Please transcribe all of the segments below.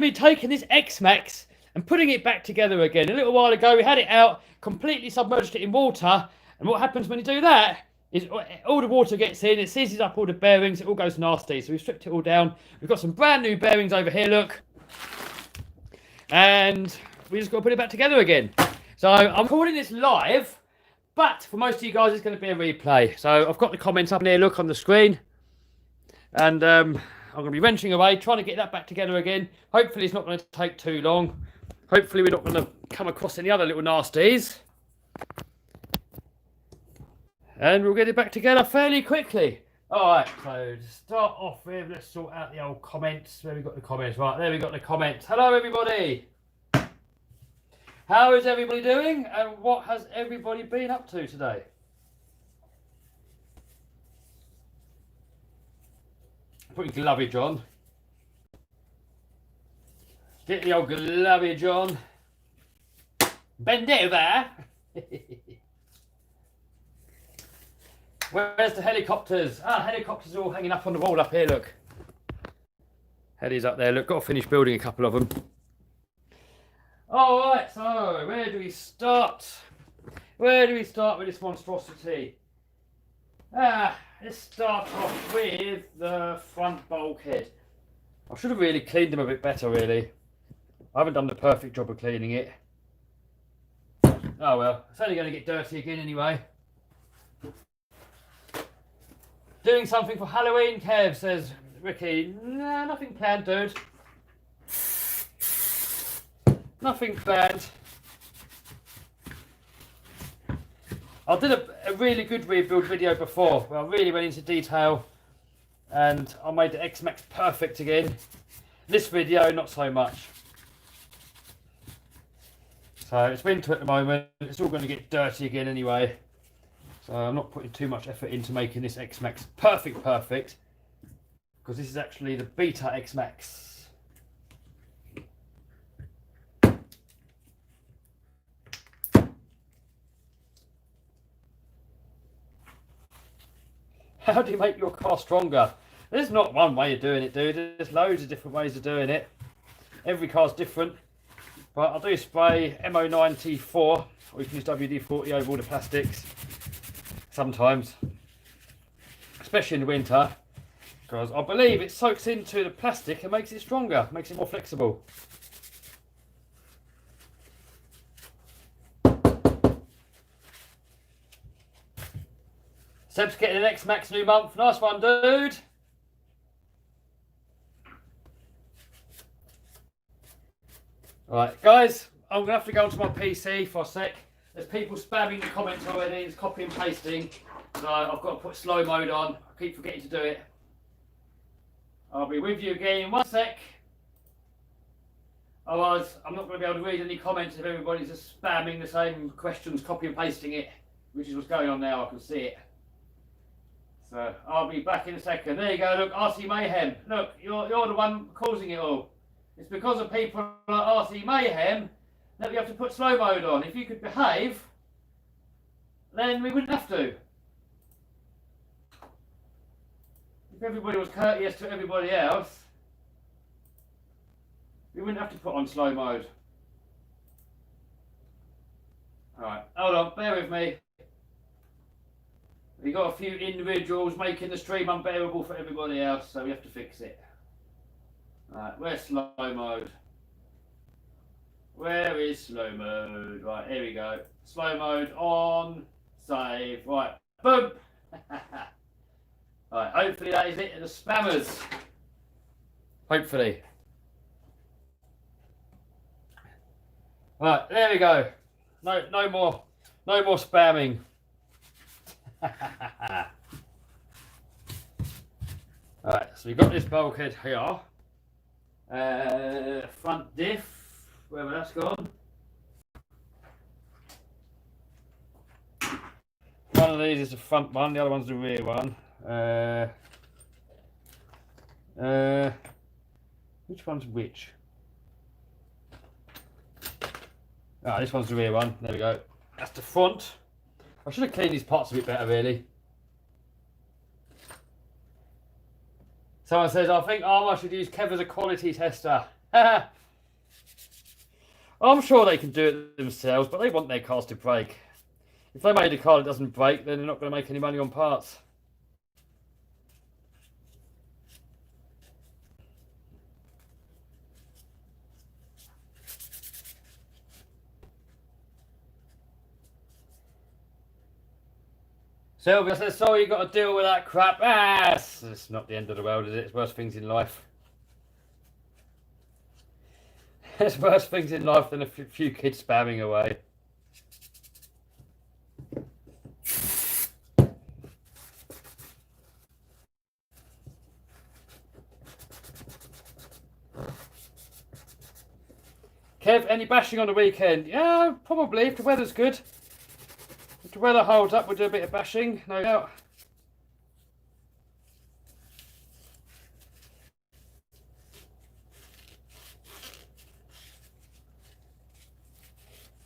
me taking this Xmaxx and putting it back together again. A little while ago we had it out, completely submerged it in water, and what happens when you do that is all the water gets in, it seizes up all the bearings, it all goes nasty. So we've stripped it all down. We've got some brand new bearings over here, look. And we just got to put it back together again. So I'm recording this live, but for most of you guys it's going to be a replay. So I've got the comments up there, look, on the screen. And I'm going to be wrenching away, trying to get that back together again. Hopefully it's not going to take too long. Hopefully we're not going to come across any other little nasties. And we'll get it back together fairly quickly. Alright, so to start off with, let's sort out the old comments. Where we got the comments? Right, there we got the comments. Hello everybody! How is everybody doing? And what has everybody been up to today? Putting glovage on. Get the old glovage on. Bend over. Where's the helicopters? Ah, helicopters are all hanging up on the wall up here, look. Helis up there, look. Got to finish building a couple of them. Alright, so where do we start? Where do we start with this monstrosity? Let's start off with the front bulkhead. I should have really cleaned them a bit better, really. I haven't done the perfect job of cleaning it. Oh well, it's only going to get dirty again anyway. Doing something for Halloween, Kev, says Ricky. Nah, nothing planned, dude. Nothing planned. I did a really good rebuild video before where I really went into detail and I made the Xmaxx perfect again. This video, not so much. So it's winter at the moment, it's all going to get dirty again anyway. So I'm not putting too much effort into making this Xmaxx perfect, because this is actually the beta Xmaxx. How do you make your car stronger? There's not one way of doing it, dude. There's loads of different ways of doing it. Every car's different. But I do spray MO94, or you can use WD-40 over all the plastics. Sometimes. Especially in the winter. Because I believe it soaks into the plastic and makes it stronger. Makes it more flexible. Seb's getting an Xmaxx new month. Nice one, dude. Alright, guys, I'm going to have to go onto my PC for a sec. There's people spamming the comments already. It's copy and pasting. So I've got to put slow mode on. I keep forgetting to do it. I'll be with you again in one sec. Otherwise, I'm not going to be able to read any comments if everybody's just spamming the same questions, copy and pasting it. Which is what's going on now. I can see it. So I'll be back in a second. There you go, look, RC Mayhem. Look, you're the one causing it all. It's because of people like RC Mayhem that we have to put slow mode on. If you could behave, then we wouldn't have to. If everybody was courteous to everybody else, we wouldn't have to put on slow mode. Alright, hold on, bear with me. We got a few individuals making the stream unbearable for everybody else, so we have to fix it. Right, where's slow mode? Where is slow mode? Right, here we go. Slow mode on, save. Right, boom! Right, hopefully that is it to the spammers. Hopefully. Right, there we go. No more spamming. Alright, so we've got this bulkhead here. Front diff, wherever that's gone. One of these is the front one, the other one's the rear one. Which one's which? Ah, this one's the rear one. There we go. That's the front. I should have cleaned these parts a bit better, really. Someone says, I think I should use Kev as a quality tester. I'm sure they can do it themselves, but they want their cars to break. If they made a car that doesn't break, then they're not going to make any money on parts. Sylvia says, sorry you got to deal with that crap. It's not the end of the world, is it? It's worse things in life. There's worse things in life than a few kids spamming away. Kev, any bashing on the weekend? Yeah, probably, if the weather's good. If the weather holds up, we'll do a bit of bashing, no doubt.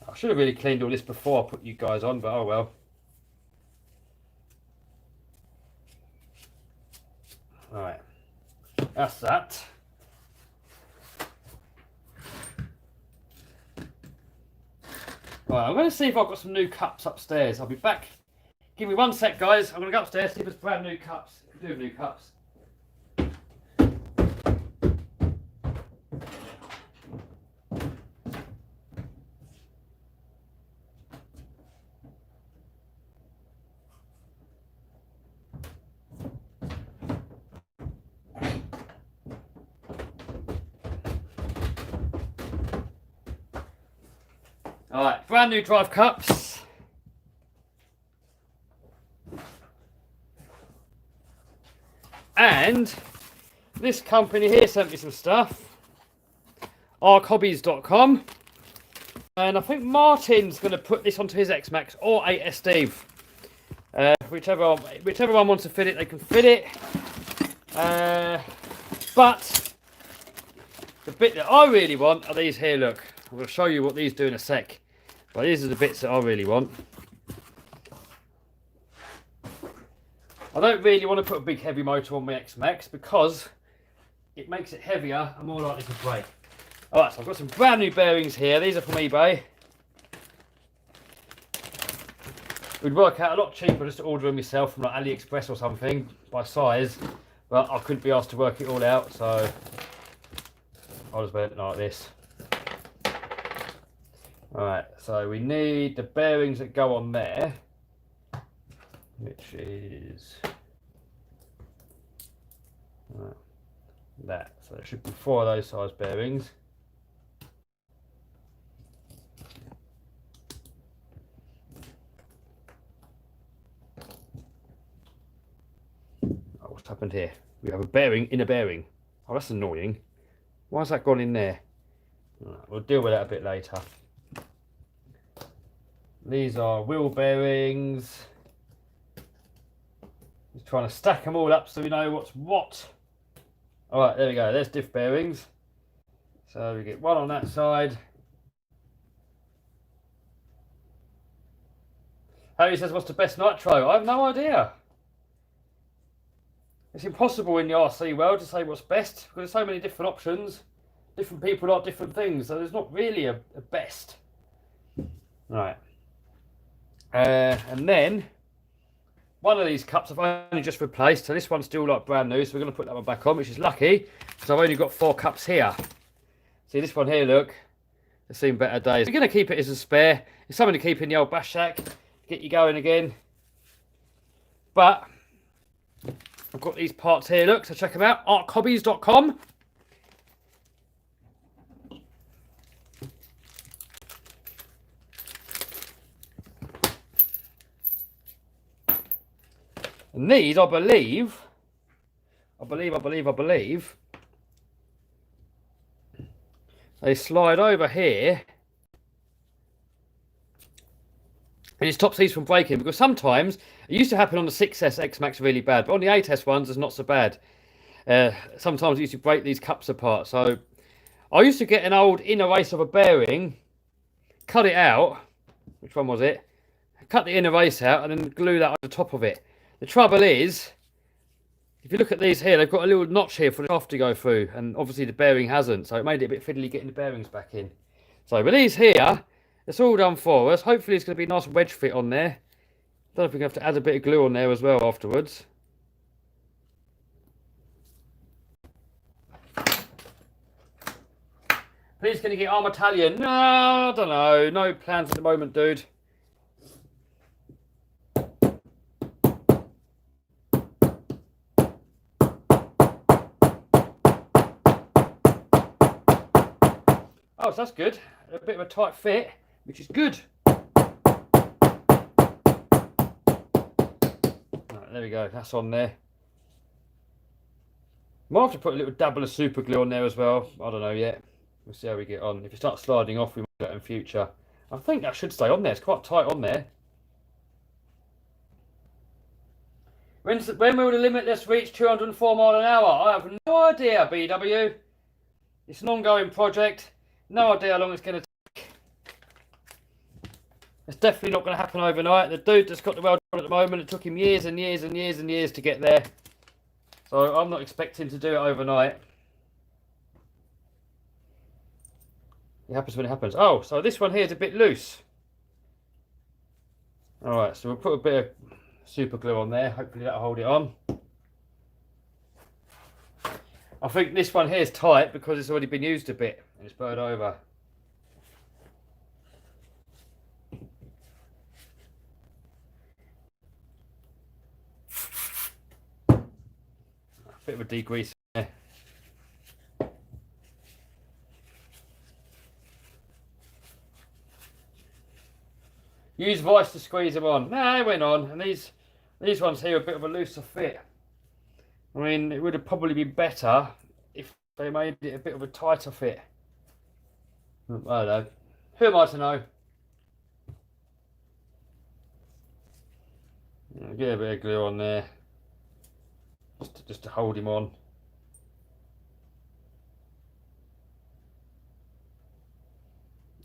I should have really cleaned all this before I put you guys on, but oh well. Alright, that's that. Right, I'm going to see if I've got some new cups upstairs. I'll be back. Give me 1 sec, guys. I'm going to go upstairs, see if there's brand new cups. If we do have new cups. Alright, brand new drive cups. And this company here sent me some stuff. archhobbies.com. And I think Martin's going to put this onto his Xmaxx or ASD. Whichever one wants to fit it, they can fit it. But the bit that I really want are these here, look. I'm going to show you what these do in a sec. But these are the bits that I really want. I don't really want to put a big heavy motor on my Xmaxx because it makes it heavier and more likely to break. Alright, so I've got some brand new bearings here. These are from eBay. It would work out a lot cheaper just to order them myself from like AliExpress or something by size. But I couldn't be asked to work it all out, so I'll just went like this. Alright, so we need the bearings that go on there, which is that. So there should be 4 of those size bearings. Oh, what's happened here? We have a bearing in a bearing. Oh, that's annoying. Why has that gone in there? Right, we'll deal with that a bit later. These are wheel bearings. Just trying to stack them all up so we know what's what. Alright, there we go. There's diff bearings. So we get one on that side. Harry says, what's the best nitro? I have no idea. It's impossible in the RC world to say what's best because there's so many different options. Different people like different things, so there's not really a best. Right. And then one of these cups I've only just replaced, so this one's still like brand new, so we're going to put that one back on, which is lucky because I've only got 4 cups here. See this one here, look, it's seen better days. We're going to keep it as a spare. It's something to keep in the old bash shack, get you going again. But I've got these parts here, look, so check them out, archhobbies.com. And these, I believe, they slide over here and it stops these from breaking, because sometimes it used to happen on the 6S Xmaxx really bad, but on the 8S ones it's not so bad. Sometimes it used to break these cups apart. So I used to get an old inner race of a bearing, cut it out, which one was it? Cut the inner race out and then glue that on the top of it. The trouble is, If you look at these here, they've got a little notch here for the shaft to go through, and obviously the bearing hasn't, so it made it a bit fiddly getting the bearings back in. So, but these here, it's all done for us. Hopefully it's going to be a nice wedge fit on there. Don't know if we're going to have to add a bit of glue on there as well afterwards. Please can you get arm Italian? No, I don't know. No plans at the moment, dude. Oh, so that's good. A bit of a tight fit, which is good. Right, there we go. That's on there. Might have to put a little dabble of super glue on there as well. I don't know yet. We'll see how we get on. If it starts sliding off, we might do that in future. I think that should stay on there. It's quite tight on there. When will the limitless reach 204 miles an hour? I have no idea, BW. It's an ongoing project. No idea how long it's going to take. It's definitely not going to happen overnight. The dude that's got the weld on at the moment, it took him years and years and years and years to get there. So I'm not expecting to do it overnight. It happens when it happens. Oh, so this one here is a bit loose. Alright, so we'll put a bit of super glue on there. Hopefully that'll hold it on. I think this one here is tight because it's already been used a bit and it's burned over. A bit of a degrease there. Use vice to squeeze them on. Nah, they went on, and these ones here are a bit of a looser fit. I mean, it would have probably been better if they made it a bit of a tighter fit. I don't know. Who am I to know? Get a bit of glue on there, just to hold him on.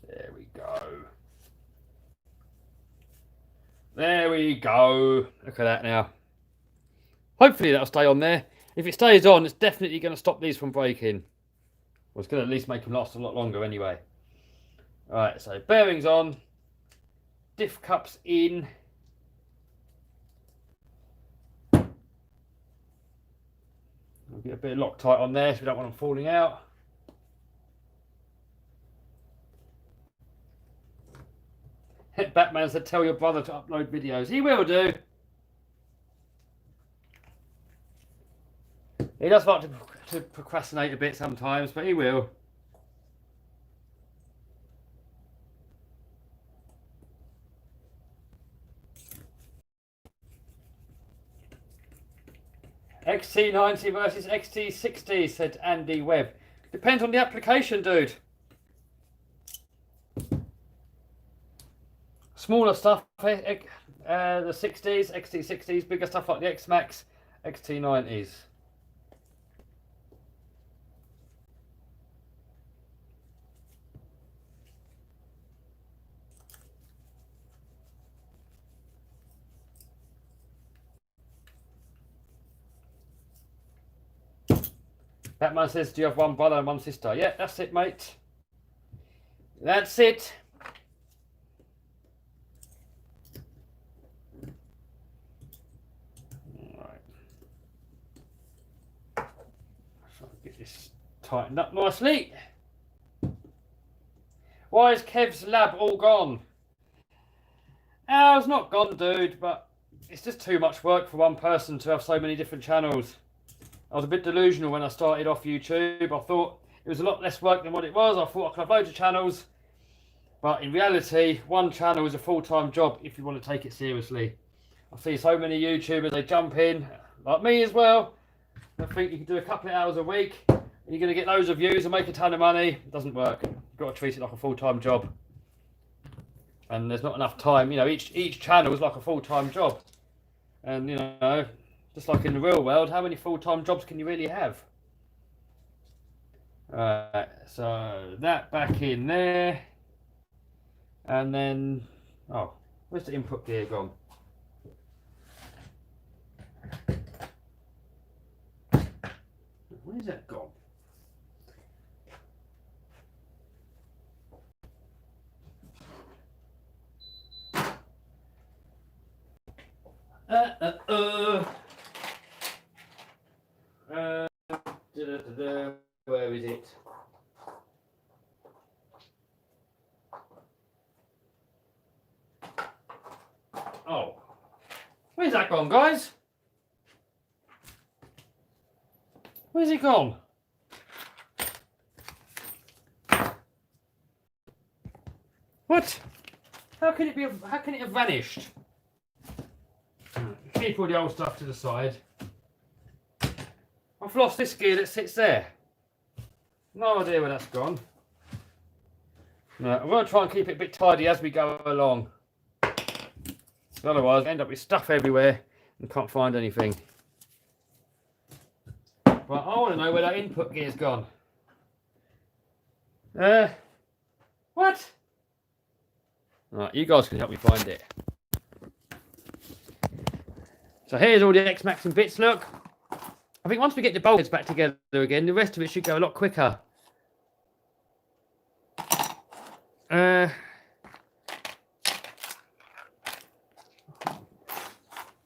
There we go. There we go. Look at that now. Hopefully that'll stay on there. If it stays on, it's definitely going to stop these from breaking. Well, it's going to at least make them last a lot longer anyway. Alright, so bearings on. Diff cups in. We'll get a bit of Loctite on there so we don't want them falling out. Batman said, tell your brother to upload videos. He will do. He does like to procrastinate a bit sometimes, but he will. XT90 versus XT60, said Andy Webb. Depends on the application, dude. Smaller stuff, the 60s, XT60s, bigger stuff like the Xmaxx XT90s. Batman says, do you have one brother and one sister? Yeah, that's it, mate. That's it. Alright. Try to get this tightened up nicely. Why is Kev's lab all gone? It's not gone, dude, but it's just too much work for one person to have so many different channels. I was a bit delusional when I started off YouTube. I thought it was a lot less work than what it was. I thought I could have loads of channels. But in reality, one channel is a full-time job if you want to take it seriously. I see so many YouTubers, they jump in, like me as well. I think you can do a couple of hours a week, and you're going to get loads of views and make a ton of money. It doesn't work. You've got to treat it like a full-time job. And there's not enough time. You know, each channel is like a full-time job. And, you know, just like in the real world, how many full-time jobs can you really have? Alright, so that back in there. And then, oh, where's the input gear gone? Where's that gone? Where is it? Oh, where's that gone, guys? Where's it gone? What? How can it be? How can it have vanished? Keep all the old stuff to the side. I've lost this gear that sits there. No idea where that's gone. No, I'm going to try and keep it a bit tidy as we go along. Otherwise, I end up with stuff everywhere and can't find anything. But I want to know where that input gear's gone. What? Right, you guys can help me find it. So here's all the Xmaxx bits, look. I think once we get the bulkheads back together again, the rest of it should go a lot quicker.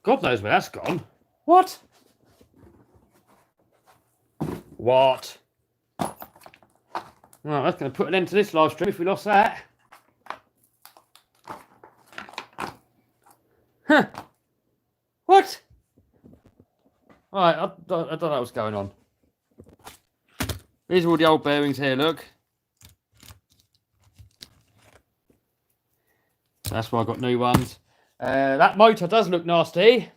God knows where that's gone. What? What? Right, that's going to put an end to this live stream if we lost that. Huh. What? Alright, I don't know what's going on. These are all the old bearings here, look. That's why I got new ones. That motor does look nasty,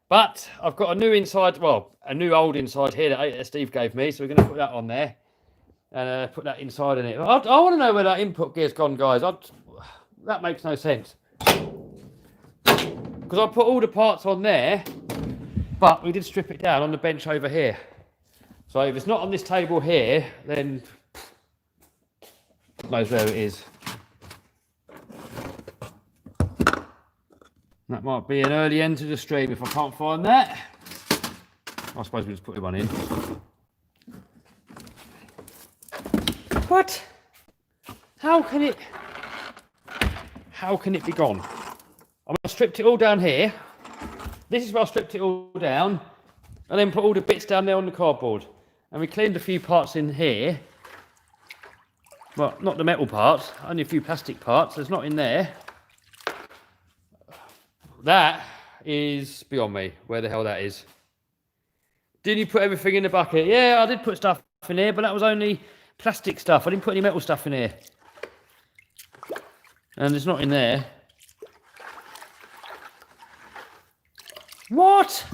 but I've got a new inside, well, a new old inside here that Steve gave me, so we're going to put that on there and put that inside in it. I want to know where that input gear's gone, guys. That makes no sense. Because I put all the parts on there, but we did strip it down on the bench over here. So if it's not on this table here, then God knows where it is. That might be an early end to the stream if I can't find that. I suppose we just put one in. What? How can it be gone? I stripped it all down here. This is where I stripped it all down and then put all the bits down there on the cardboard. And we cleaned a few parts in here. Well, not the metal parts, only a few plastic parts. There's not in there. That is beyond me, where the hell that is. Did you put everything in the bucket? Yeah, I did put stuff in here, but that was only plastic stuff. I didn't put any metal stuff in here. And it's not in there. What?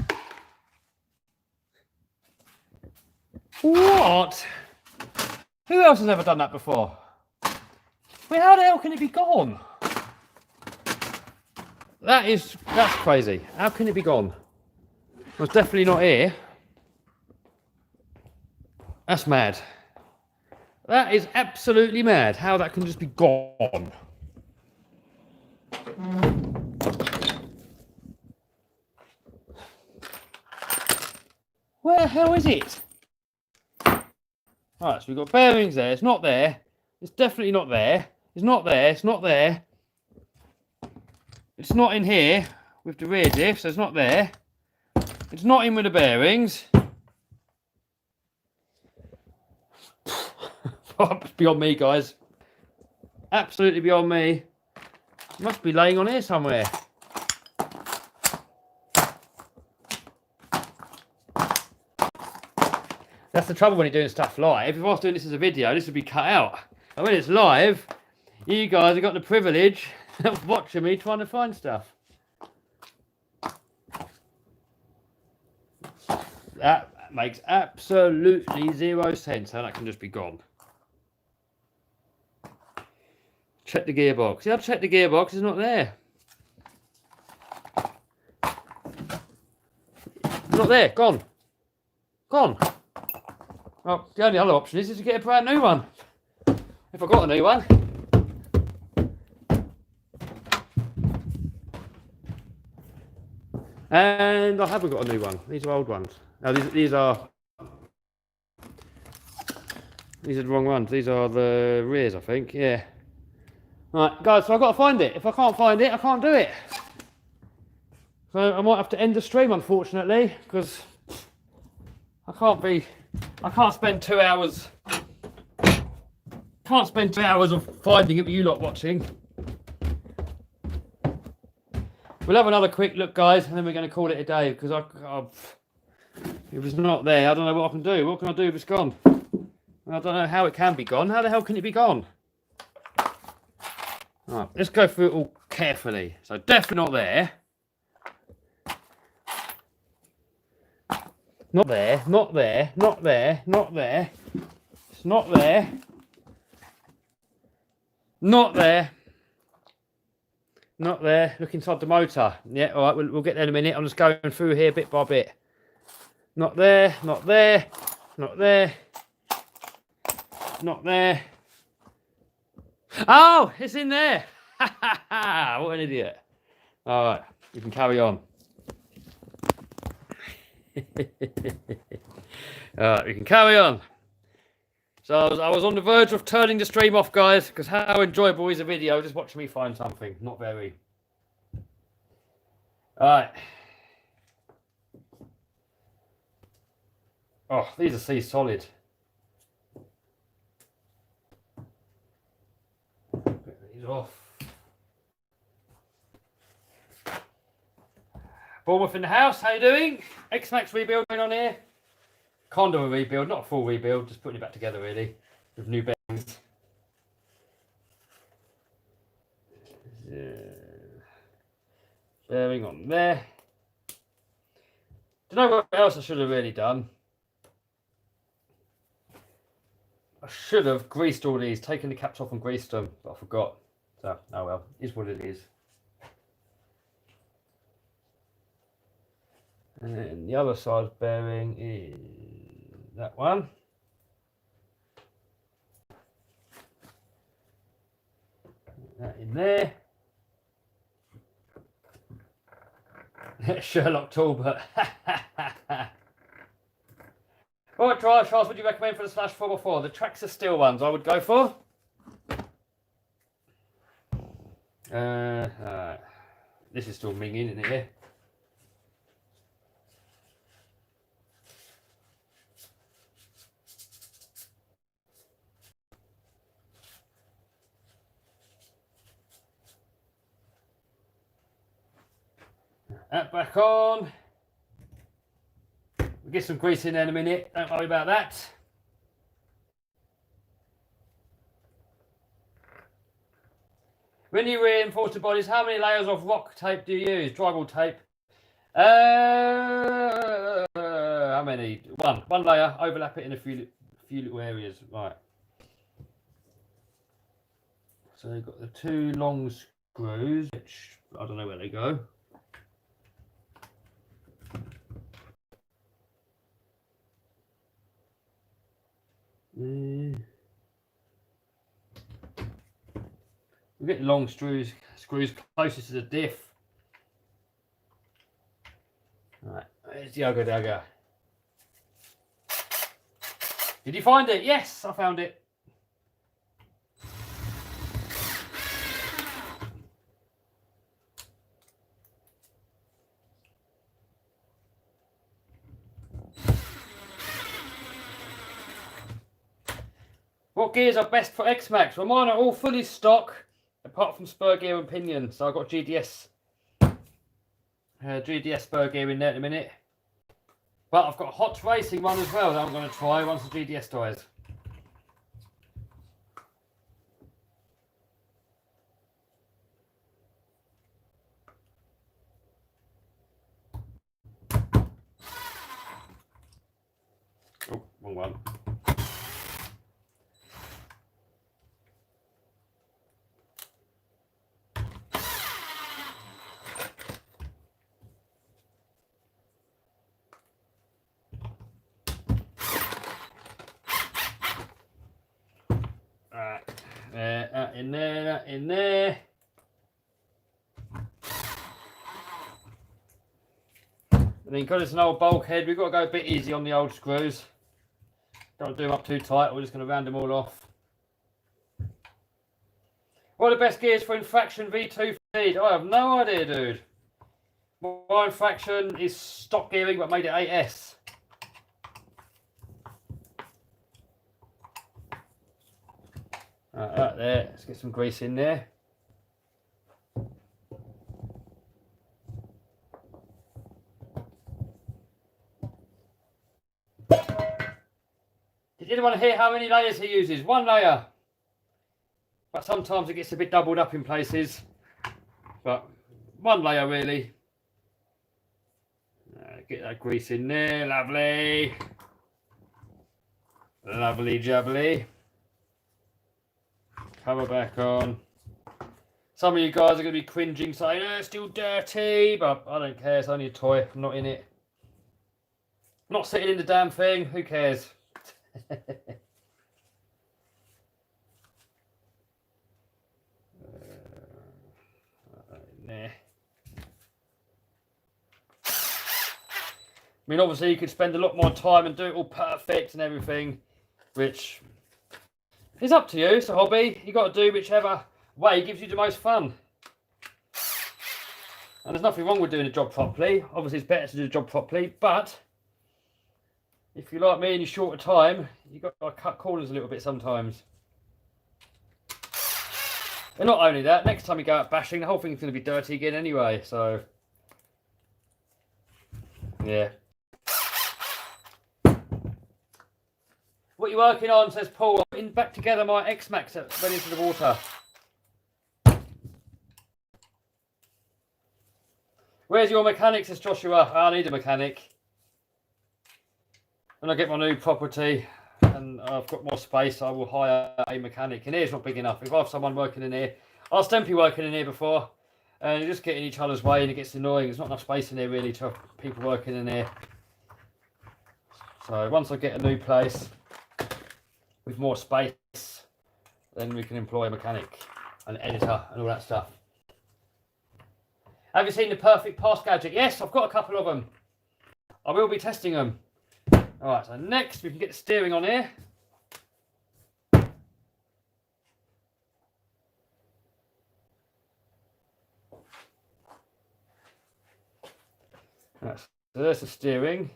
What? Who else has ever done that before? Well, how the hell can it be gone? That's crazy. How can it be gone? Well, it's definitely not here. That's mad. That is absolutely mad. How that can just be gone. Where the hell is it? Right, so we've got bearings there. It's not there. It's definitely not there. It's not there. It's not there. It's not in here with the rear diff, so it's not there. It's not in with the bearings. Beyond me, guys. Absolutely beyond me. It must be laying on here somewhere. That's the trouble when you're doing stuff live. If I was doing this as a video, this would be cut out. And when it's live, you guys have got the privilege of watching me trying to find stuff. That makes absolutely zero sense how that can just be gone. Check the gearbox. Yeah, I've checked the gearbox, it's not there. It's not there, gone. Gone. Well, the only other option is to get a brand new one. If I got a new one. And I haven't got a new one. These are old ones. Now these are These are the wrong ones. These are the rears, I think. Yeah. Right, guys, so I've got to find it. If I can't find it, I can't do it. So I might have to end the stream, unfortunately, because I can't spend 2 hours. Can't spend 2 hours of finding it with you lot watching. We'll have another quick look, guys, and then we're going to call it a day, because it was not there. I don't know what I can do. What can I do if it's gone? I don't know how it can be gone. How the hell can it be gone? Right, let's go through it all carefully. So definitely not there. Not there, not there, not there, not there. It's not there. Not there. Not there. Look inside the motor. Yeah, all right, we'll get there in a minute. I'm just going through here bit by bit. Not there, not there, not there. Not there. Oh, it's in there. What an idiot. All right, you can carry on. All right, we can carry on. So I was on the verge of turning the stream off, guys, because how enjoyable is a video just watching me find something? Not very. All right. Oh, these are sea solid. Get these off. Bournemouth in the house, how you doing? Xmaxx rebuild going on here. Kind of a rebuild, not a full rebuild, just putting it back together really, with new bearings. Bearing on there. Don't know what else I should have really done. I should have greased all these, taken the caps off and greased them, but I forgot. So, oh well, is what it is. And the other side bearing is that one. That in there. Sherlock Talbot. What drive shafts would you recommend for the Slash 4x4? The Traxxas steel ones I would go for. This is still minging in here. That back on. We'll get some grease in there in a minute. Don't worry about that. When you reinforce the bodies, how many layers of rock tape do you use? Drywall tape. How many? One layer. Overlap it in a few little areas. Right. So we've got the two long screws, which I don't know where they go. We get long screws closest to the diff. Right, there's the Yoga Dagger. Did you find it? Yes, I found it. What gears are best for Xmaxx? Well, mine are all fully stock, apart from spur gear and pinion. So I've got GDS spur gear in there in a minute. But I've got a hot racing one as well that I'm going to try once the GDS dies. Oh, wrong one. That in there. And then because it's an old bulkhead, we've got to go a bit easy on the old screws. Don't do them up too tight, we're just going to round them all off. What are the best gears for infraction V2 feed? I have no idea, dude. My infraction is stock gearing, but made it 8S. Right there, let's get some grease in there. Did anyone hear how many layers he uses? 1 layer. But sometimes it gets a bit doubled up in places. But 1 layer really. Get that grease in there, lovely. Lovely jubbly. Cover back on. Some of you guys are going to be cringing saying, oh, it's still dirty. But I don't care, it's only a toy, I'm not in it. I'm not sitting in the damn thing, who cares? Nah. I mean, obviously you could spend a lot more time and do it all perfect and everything, which is up to you. It's a hobby. You got to do whichever way gives you the most fun. And there's nothing wrong with doing a job properly. Obviously, it's better to do the job properly, but if you're like me and you're short of time, you've got to cut corners a little bit sometimes. And not only that, next time you go out bashing, the whole thing's going to be dirty again anyway, so yeah. What are you working on, says Paul? I'm putting back together my Xmaxx that went into the water. Where's your mechanic, says Joshua? I need a mechanic. When I get my new property and I've got more space, I will hire a mechanic. And here's not big enough. If I have someone working in here, I was Stempy working in here before, and you just get in each other's way and it gets annoying. There's not enough space in here really to have people working in here. So once I get a new place with more space, then we can employ a mechanic, an editor and all that stuff. Have you seen the perfect pass gadget? Yes, I've got a couple of them. I will be testing them. Alright, so next we can get the steering on here. Right, so there's the steering.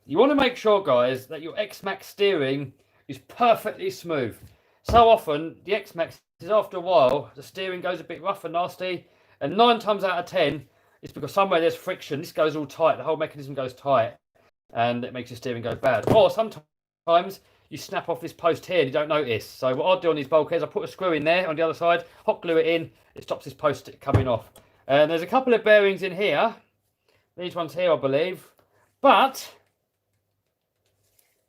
You want to make sure, guys, that your Xmaxx steering is perfectly smooth. So often, the Xmaxx is after a while, the steering goes a bit rough and nasty, and 9 times out of 10, it's because somewhere there's friction. This goes all tight, the whole mechanism goes tight, and it makes your steering go bad. Or sometimes you snap off this post here and you don't notice. So what I'll do on these bulkheads, I'll put a screw in there on the other side, hot glue it in, it stops this post coming off. And there's a couple of bearings in here, these ones here I believe, but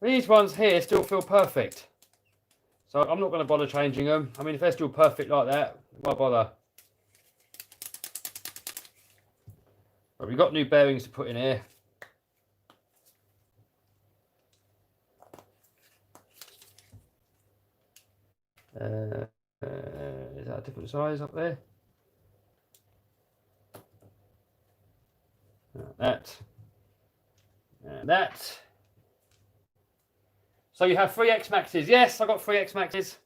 these ones here still feel perfect. So I'm not going to bother changing them. I mean, if they're still perfect like that, why bother? But we've got new bearings to put in here. Is that a different size up there? That. And that. So you have 3 Xmaxxes. Yes, I got 3 Xmaxxes.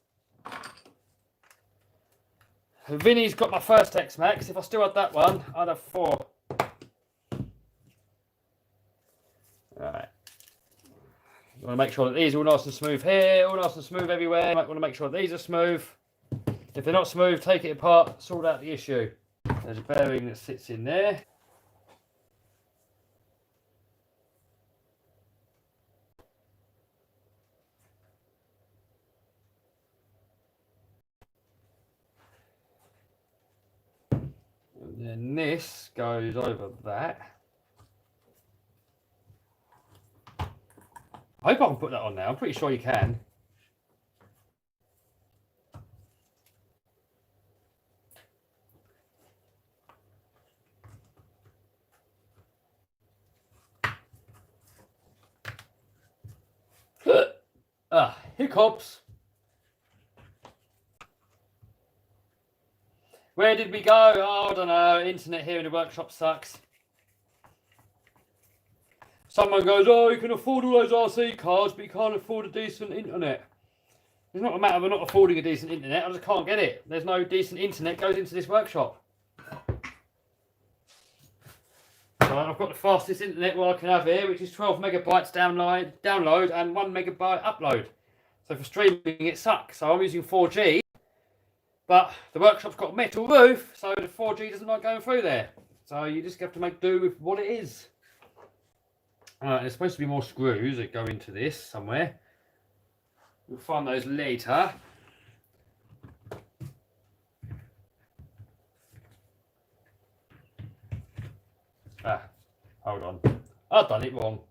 Vinny's got my first Xmaxx. If I still had that one, I'd have 4. Right. You want to make sure that these are all nice and smooth here, all nice and smooth everywhere. You might want to make sure that these are smooth. If they're not smooth, take it apart, sort out the issue. There's a bearing that sits in there. And then this goes over that. I hope I can put that on now. I'm pretty sure you can. Hiccups. Where did we go? Oh, I don't know. Internet here in the workshop sucks. Someone goes, oh, you can afford all those RC cars, but you can't afford a decent internet. It's not a matter of not affording a decent internet, I just can't get it. There's no decent internet goes into this workshop. So I've got the fastest internet I can have here, which is 12 megabytes download and 1 megabyte upload. So for streaming it sucks. So I'm using 4G, but the workshop's got a metal roof, so the 4G doesn't like going through there. So you just have to make do with what it is. There's supposed to be more screws that go into this somewhere. We'll find those later. Hold on. I've done it wrong.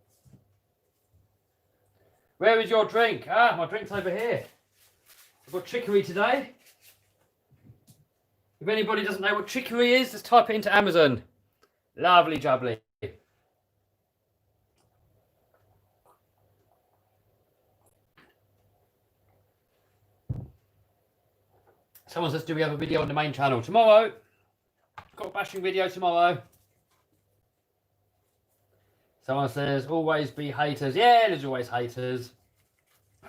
Where is your drink? My drink's over here. I've got chicory today. If anybody doesn't know what chicory is, just type it into Amazon. Lovely jubbly. Someone says, do we have a video on the main channel? Tomorrow. Got a bashing video tomorrow. Someone says, always be haters. Yeah, there's always haters.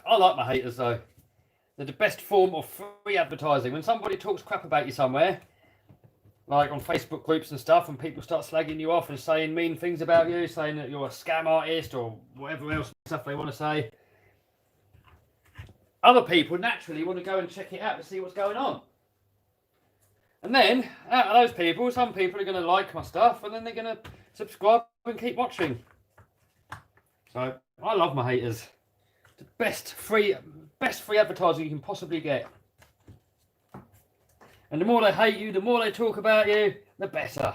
I like my haters though. They're the best form of free advertising. When somebody talks crap about you somewhere, like on Facebook groups and stuff, and people start slagging you off and saying mean things about you, saying that you're a scam artist or whatever else stuff they want to say, other people naturally want to go and check it out to see what's going on. And then, out of those people, some people are going to like my stuff, and then they're going to subscribe and keep watching. So, I love my haters. The best free advertising you can possibly get. And the more they hate you, the more they talk about you, the better.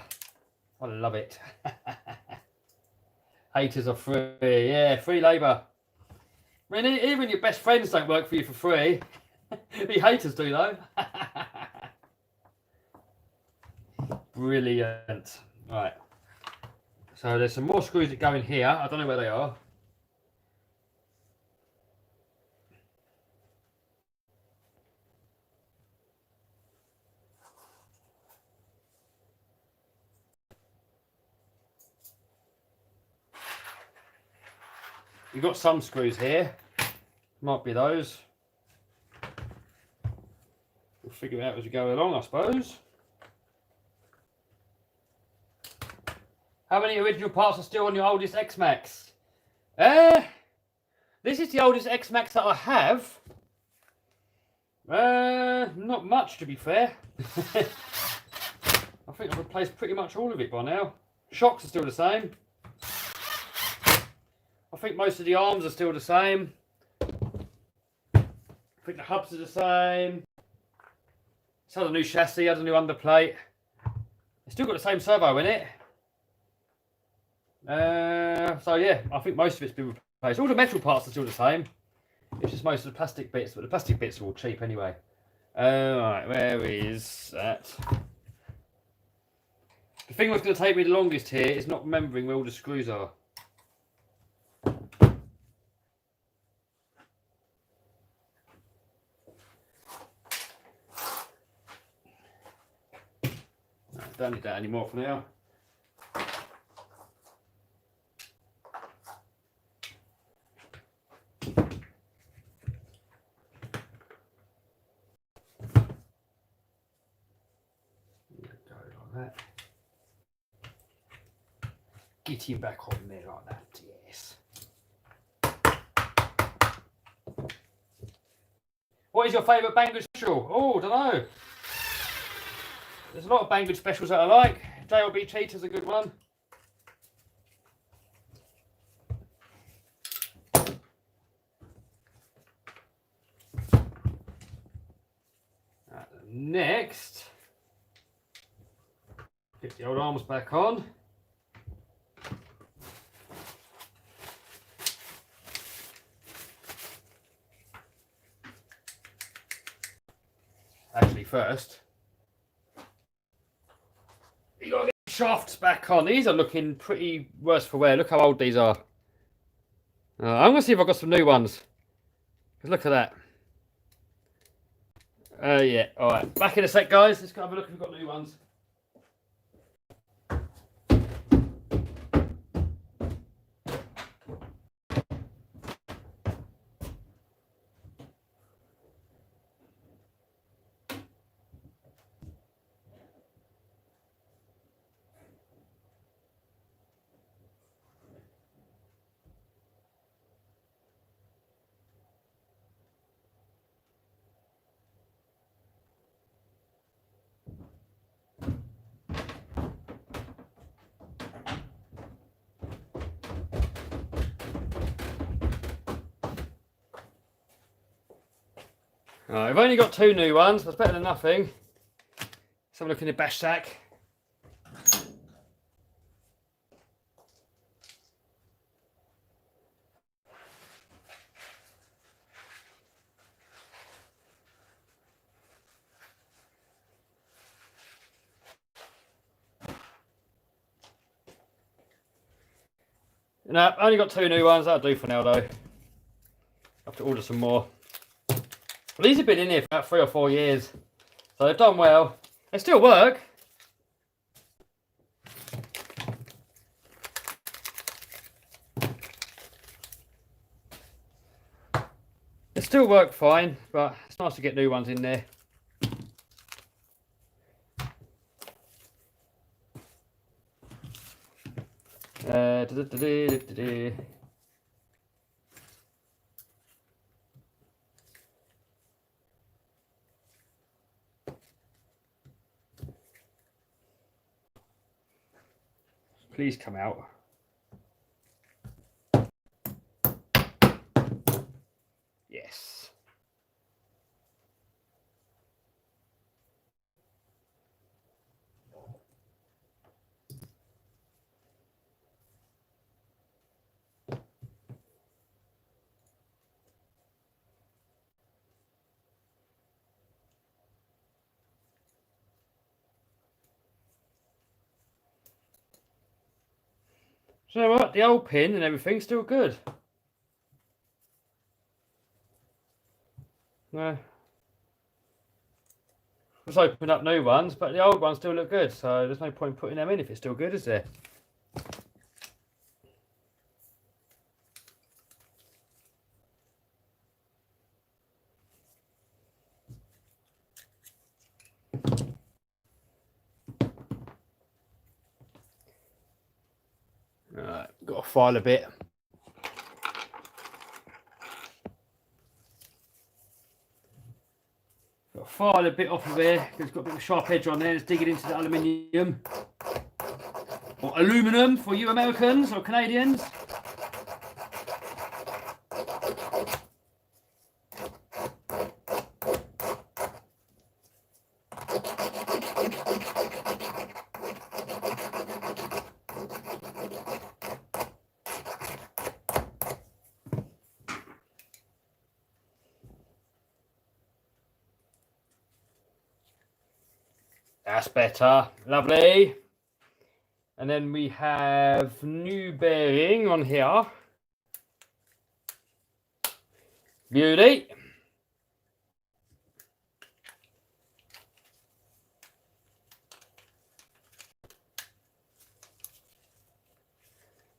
I love it. Haters are free. Yeah, free labour. I mean, even your best friends don't work for you for free. The haters do, though. Brilliant. Right. So there's some more screws that go in here. I don't know where they are. You've got some screws here. Might be those. We'll figure it out as we go along, I suppose. How many original parts are still on your oldest Xmaxx? This is the oldest Xmaxx that I have. Not much, to be fair. I think I've replaced pretty much all of it by now. Shocks are still the same. I think most of the arms are still the same. I think the hubs are the same. It's had a new chassis, had a new underplate. It's still got the same servo in it. So yeah, I think most of it's been replaced. All the metal parts are still the same. It's just most of the plastic bits, but the plastic bits are all cheap anyway. Right, where is that? The thing that's going to take me the longest here is not remembering where all the screws are. Don't need that anymore for now. Go like that. Get him back on there like that, yes. What is your favourite Banggood special? Oh, I don't know. There's a lot of Banggood specials that I like. JLB Cheetah's a good one. Next, get the old arms back on. Actually, first, you got to get the shafts back on. These are looking pretty worse for wear. Look how old these are. I'm going to see if I've got some new ones. Because look at that. Yeah, alright. Back in a sec, guys. Let's go have a look if we've got new ones. Right, I've only got 2 new ones, that's better than nothing. Let's have a look in the bash sack. No, only got 2 new ones, that'll do for now though. Have to order some more. Well, these have been in here for about 3 or 4 years, so they've done well. They still work. They still work fine, but it's nice to get new ones in there. Please come out. Yes. So you know what? The old pin and everything's still good. No. Let's open up new ones, but the old ones still look good, so there's no point in putting them in if it's still good, is there? Alright, got to file a bit. Got to file a bit off of there, because it's got a bit of a sharp edge on there. Let's dig it into the aluminium. Or aluminum for you Americans or Canadians. That's better. Lovely. And then we have new bearing on here. Beauty.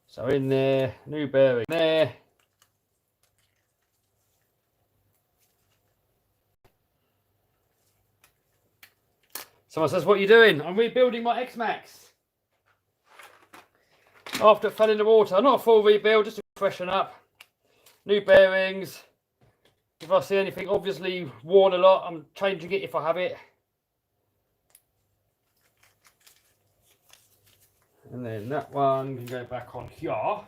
So in there, new bearing there. Someone says, what are you doing? I'm rebuilding my Xmaxx. After it fell in the water. Not a full rebuild, just to freshen up. New bearings. If I see anything obviously worn a lot, I'm changing it if I have it. And then that one can go back on here.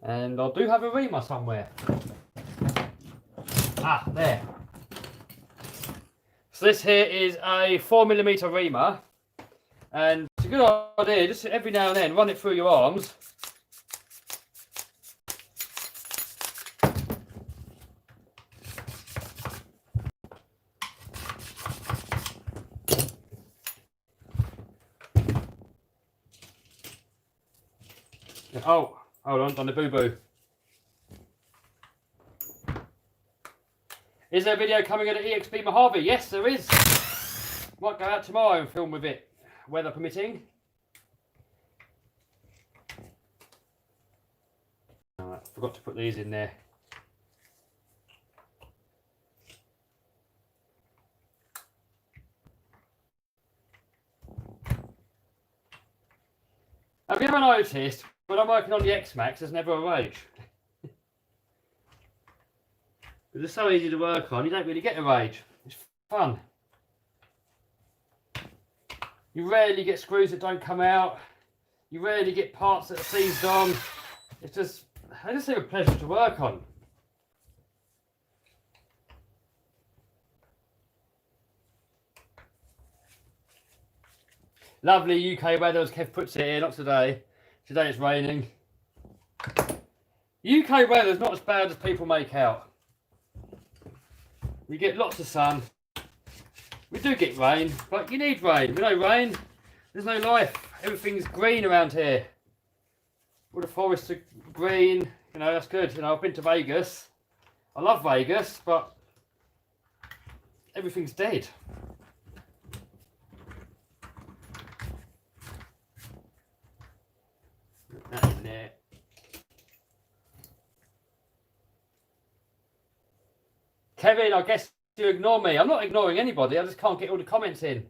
And I do have a reamer somewhere. Ah, there. So this here is a 4mm reamer, and it's a good idea, just every now and then run it through your arms. Oh, hold on, done the boo-boo. Is there a video coming at EXP Mojave? Yes, there is. Might go out tomorrow and film with it, weather permitting. Alright, forgot to put these in there. Have you ever noticed when I'm working on the Xmaxx, there's never a rage? Because it's so easy to work on, you don't really get a rage. It's fun. You rarely get screws that don't come out. You rarely get parts that are seized on. It's just They just seem a pleasure to work on. Lovely UK weather, as Kev puts it here, not today. Today it's raining. UK weather is not as bad as people make out. We get lots of sun. We do get rain, but you need rain. With no rain, there's no life. Everything's green around here. All the forests are green. You know, that's good. You know, I've been to Vegas. I love Vegas, but everything's dead. That in there. Kevin, I guess you ignore me. I'm not ignoring anybody. I just can't get all the comments in.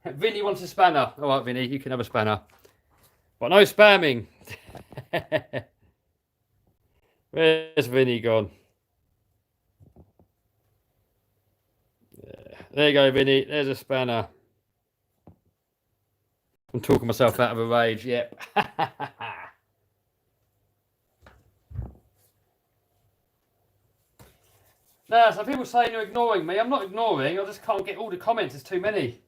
Vinny wants a spanner. All right, Vinny, you can have a spanner. But no spamming. Where's Vinny gone? There you go, Vinny. There's a spanner. I'm talking myself out of a rage. Yep. Now, some people saying you're ignoring me. I'm not ignoring. I just can't get all the comments. There's too many.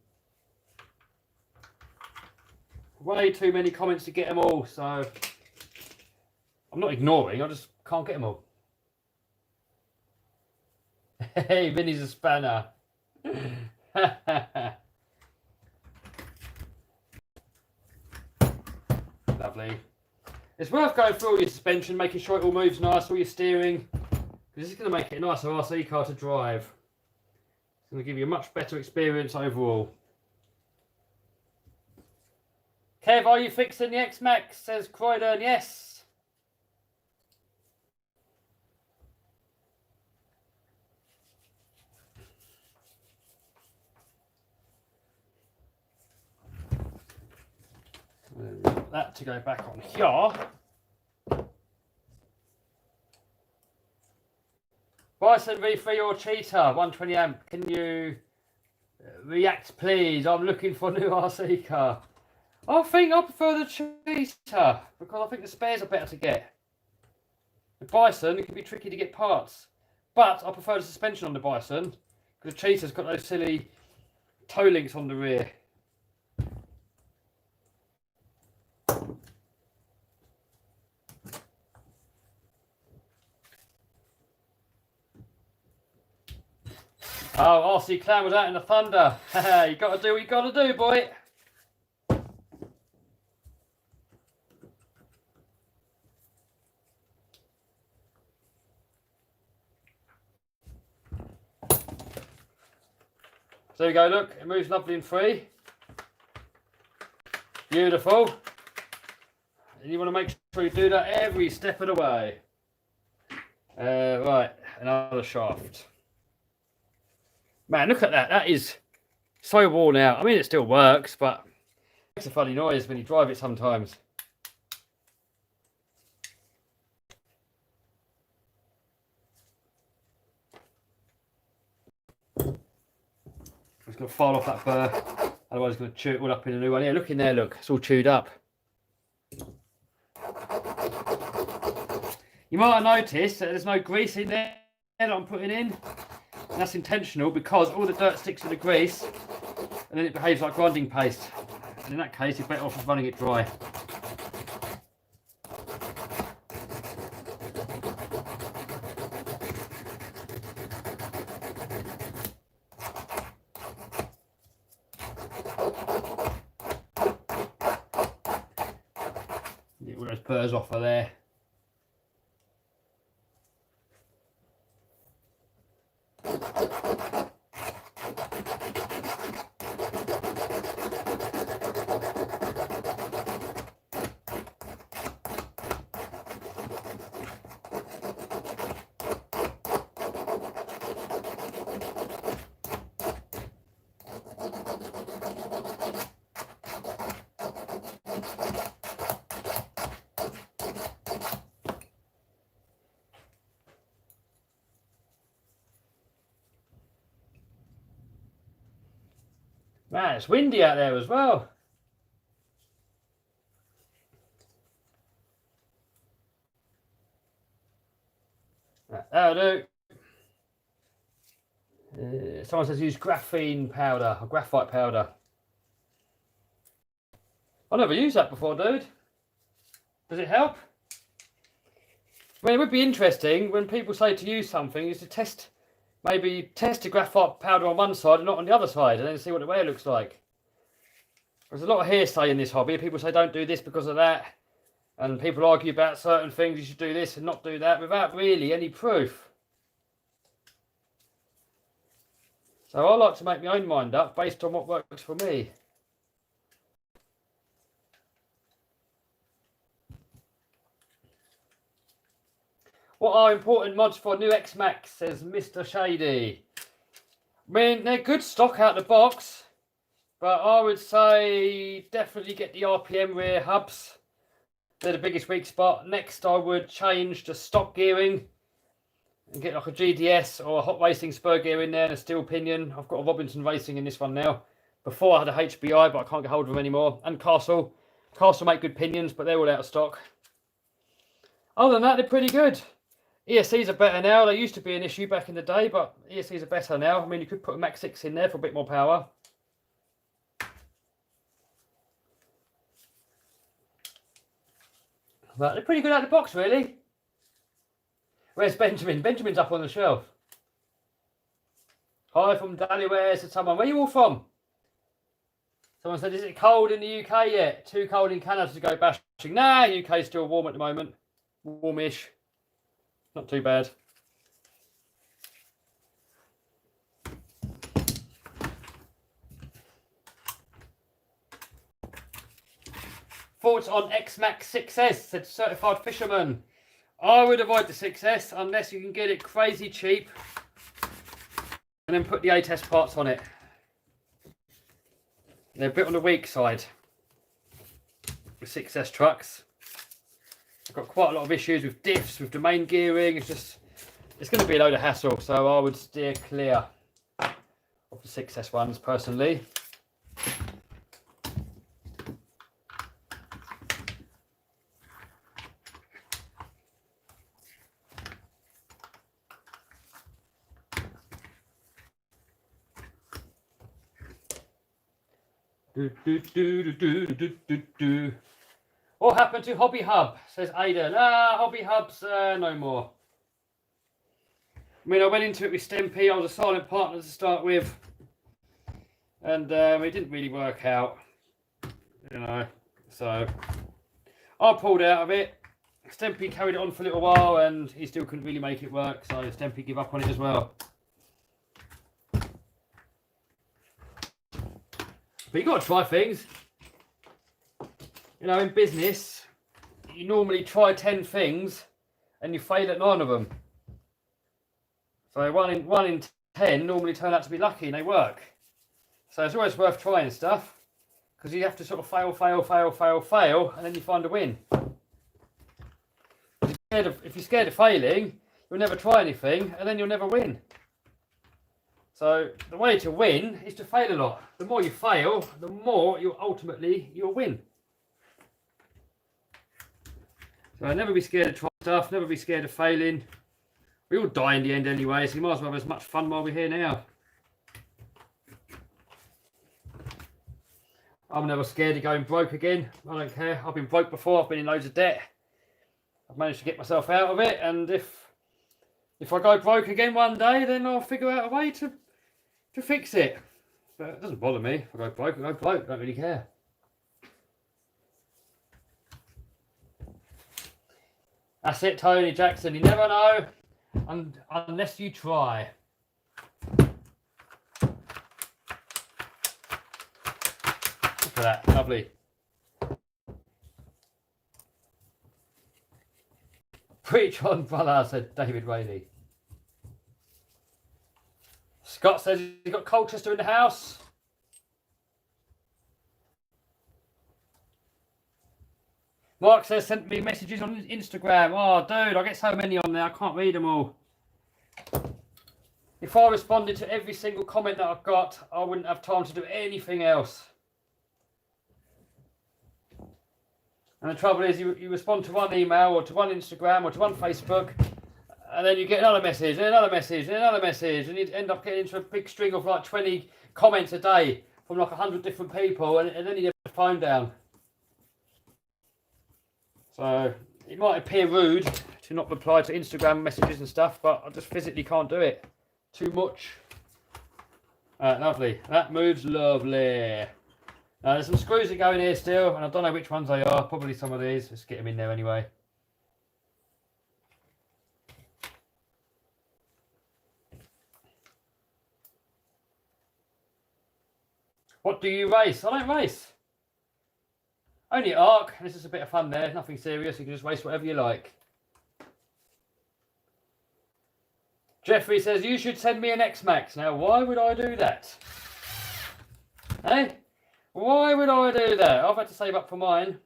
Way too many comments to get them all. So I'm not ignoring. I just can't get them all. Hey, Vinny's a spanner. Lovely. It's worth going through all your suspension, making sure it all moves nice, all your steering. This is going to make it a nicer RC car to drive. It's going to give you a much better experience overall. Kev, are you fixing the Xmaxx? Says Croydon, yes. That to go back on here. Bison V3 or Cheetah, 120 amp. Can you react, please? I'm looking for a new RC car. I think I prefer the Cheetah because I think the spares are better to get. The Bison, it can be tricky to get parts, but I prefer the suspension on the Bison because the Cheetah's got those silly toe links on the rear. Oh, RC Clan was out in the thunder. You got to do what you got to do, boy. So there you go, look, it moves lovely and free. Beautiful. And you want to make sure you do that every step of the way. Right, another shaft. Man, look at that. That is so worn out. I mean, it still works, but it makes a funny noise when you drive it sometimes. It's going to fall off that burr. Otherwise, it's going to chew it all up in a new one. Yeah, look in there, look. It's all chewed up. You might have noticed that there's no grease in there that I'm putting in. And that's intentional because all the dirt sticks to the grease and then it behaves like grinding paste. And in that case, you're better off just running it dry. Get all those burrs off of there. Man, it's windy out there as well. That'll do. Someone says use graphene powder or graphite powder. I've never used that before, dude. Does it help? I mean, it would be interesting when people say to use something is to test, maybe test a graphite powder on one side and not on the other side, and then see what the wear looks like. There's a lot of hearsay in this hobby. People say don't do this because of that, and people argue about certain things. You should do this and not do that without really any proof. So I like to make my own mind up based on what works for me. What are important mods for new Xmaxx, says Mr. Shady. I mean, they're good stock out the box, but I would say definitely get the RPM rear hubs. They're the biggest weak spot. Next, I would change to stock gearing and get like a GDS or a hot racing spur gear in there and a steel pinion. I've got a Robinson Racing in this one now. Before I had a HBI, but I can't get hold of them anymore. And Castle. Castle make good pinions, but they're all out of stock. Other than that, they're pretty good. ESCs are better now. They used to be an issue back in the day, but ESCs are better now. I mean, you could put a Max 6 in there for a bit more power. But they're pretty good out of the box, really. Where's Benjamin? Benjamin's up on the shelf. Hi from Delaware, said someone. Where are you all from? Someone said, is it cold in the UK yet? Too cold in Canada to go bashing. Nah, UK's still warm at the moment. Warmish. Not too bad. Thoughts on Xmaxx 6S, said Certified Fisherman. I would avoid the 6S unless you can get it crazy cheap and then put the A-test parts on it. They're a bit on the weak side, the 6S trucks. I've got quite a lot of issues with diffs, with domain gearing. It's going to be a load of hassle, so I would steer clear of the 6S ones personally. What happened to Hobby Hub, says Aidan. Hobby Hub's no more. I mean, I went into it with Stempy. I was a silent partner to start with, and it didn't really work out, you know. So I pulled out of it. Stempy carried it on for a little while, and he still couldn't really make it work. So Stempy gave up on it as well. But you got to try things. You know, in business, you normally try 10 things and you fail at 9 of them. So one in 10 normally turn out to be lucky and they work. So it's always worth trying stuff because you have to sort of fail, and then you find a win. If you're scared of failing, you'll never try anything and then you'll never win. So the way to win is to fail a lot. The more you fail, the more you'll win. So never be scared of trying stuff, never be scared of failing. We all die in the end anyway, so you might as well have as much fun while we're here now. I'm never scared of going broke again. I don't care. I've been broke before, I've been in loads of debt. I've managed to get myself out of it, and if I go broke again one day, then I'll figure out a way to fix it. But it doesn't bother me. If I go broke, I go broke. I don't really care. That's it, Tony Jackson. You never know unless you try. Look at that. Lovely. Preach on, brother, said David Rayleigh. Scott says he's got Colchester in the house. Mark says sent me messages on Instagram. Oh, dude, I get so many on there. I can't read them all. If I responded to every single comment that I've got, I wouldn't have time to do anything else. And the trouble is, you respond to one email or to one Instagram or to one Facebook, And then you get another message, and another message, and another message, and you end up getting into a big string of like 20 comments a day from like 100 different people, and then you get the phone down. So it might appear rude to not reply to Instagram messages and stuff, but I just physically can't do it. Too much. Lovely. That moves lovely. There's some screws that go in here still, and I don't know which ones they are. Probably some of these. Let's get them in there anyway. What do you race? I don't race. Only arc. This is a bit of fun there. Nothing serious. You can just race whatever you like. Jeffrey says, you should send me an Xmaxx. Now, why would I do that? Hey? Why would I do that? I've had to save up for mine.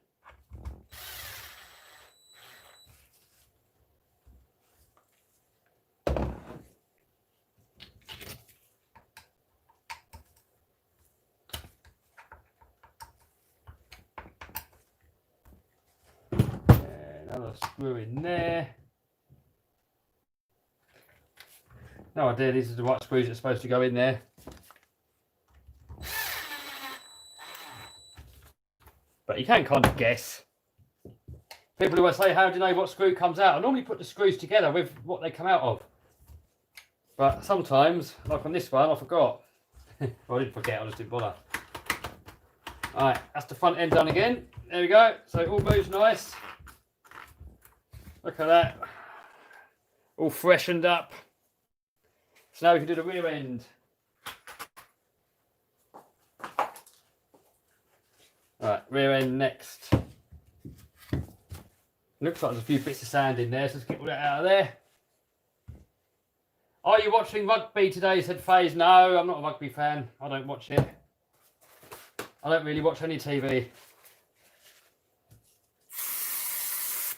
Another screw in there. No idea these are the right screws that are supposed to go in there. But you can kind of guess. People always say, how do you know what screw comes out? I normally put the screws together with what they come out of. But sometimes, like on this one, I forgot. Well, I didn't forget, I just didn't bother. Alright, that's the front end done again. There we go. So it all moves nice. Look at that. All freshened up. So now we can do the rear end. Alright, rear end next. Looks like there's a few bits of sand in there, so let's get all that out of there. Are you watching rugby today? Said FaZe. No, I'm not a rugby fan. I don't watch it. I don't really watch any TV.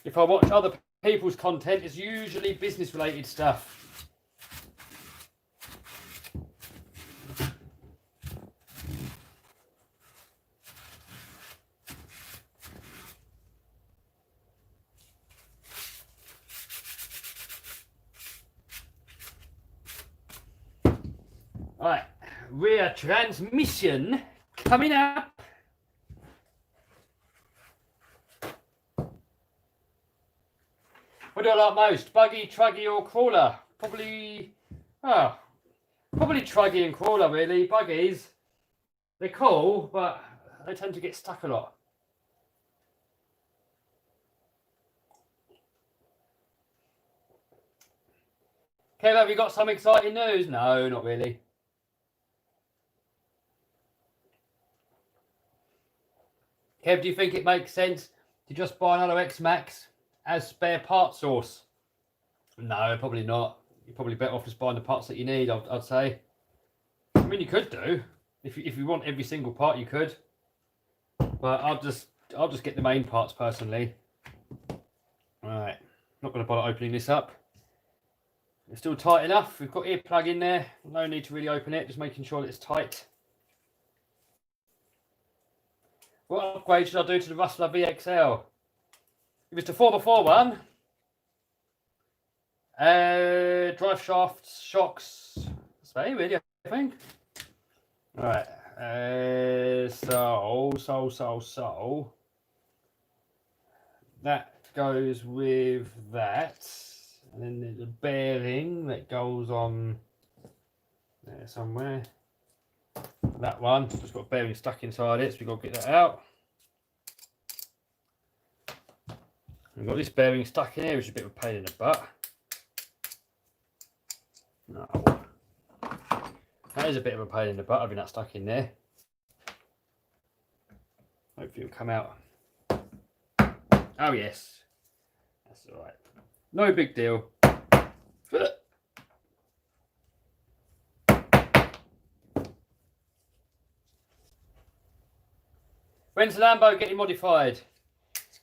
If I watch other people's content, it's usually business related stuff. Right, rear transmission coming up. What do I like most? Buggy, truggy or crawler? Probably truggy and crawler really. Buggies, they're cool, but they tend to get stuck a lot. Kev, have you got some exciting news? No, not really. Kev, do you think it makes sense to just buy another Xmaxx as spare part source? No, probably not. You're probably better off just buying the parts that you need, I'd say. I mean, you could do. If you want every single part, you could. But I'll just get the main parts personally. Alright, not going to bother opening this up. It's still tight enough. We've got earplug in there. No need to really open it, just making sure that it's tight. What upgrade should I do to the Rustler VXL? If it's the 4x4 one, drive shafts, shocks, that's about it really, I think. Alright, so that goes with that, and then there's a bearing that goes on there somewhere. That one, just got a bearing stuck inside it, so we've got to get that out. We've got this bearing stuck in here, which is a bit of a pain in the butt. No. That is a bit of a pain in the butt, having that stuck in there. Hopefully it'll come out. Oh yes. That's alright. No big deal. When's the Lambo getting modified?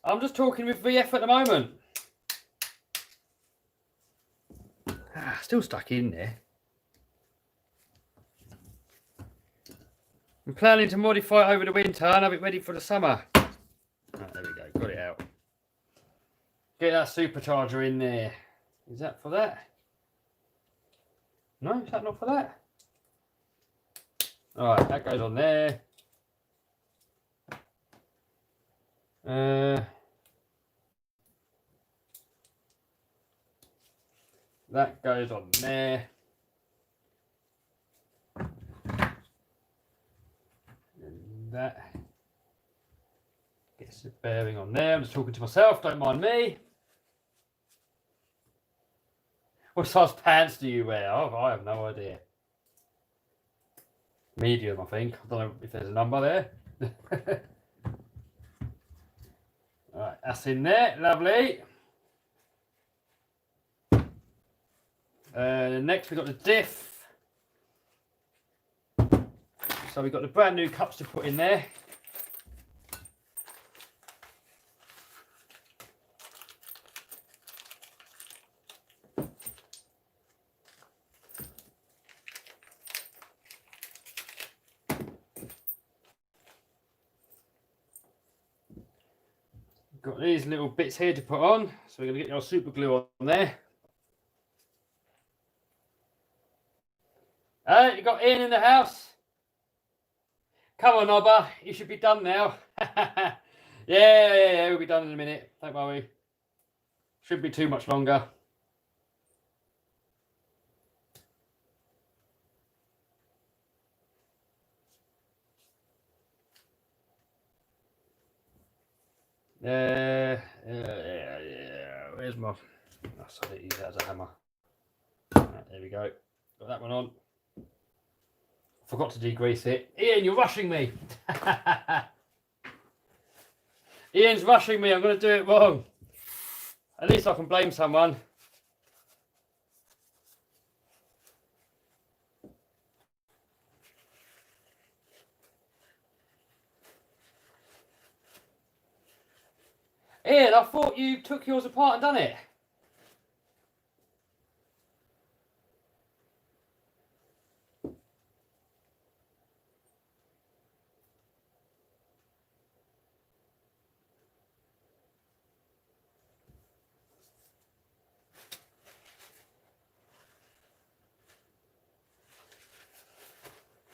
I'm just talking with VF at the moment. Still stuck in there. I'm planning to modify it over the winter and have it ready for the summer. Right, there we go, got it out. Get that supercharger in there. Is that for that? No, is that not for that? Alright, that goes on there. That goes on there. And that gets the bearing on there. I'm just talking to myself, don't mind me. What size pants do you wear? Oh, I have no idea. Medium, I think. I don't know if there's a number there. Alright, that's in there. Lovely. Next we've got the diff. So we've got the brand new cups to put in there. Got these little bits here to put on, so we're going to get your super glue on there. Hey, you got Ian in the house? Come on, Nobber, you should be done now. Yeah, we'll be done in a minute, don't worry. Shouldn't be too much longer. Yeah. Where's my... Oh, sorry, use that as a hammer. Right, there we go. Got that one on. Forgot to degrease it. Ian, you're rushing me. Ian's rushing me. I'm going to do it wrong. At least I can blame someone. Ian, I thought you took yours apart and done it.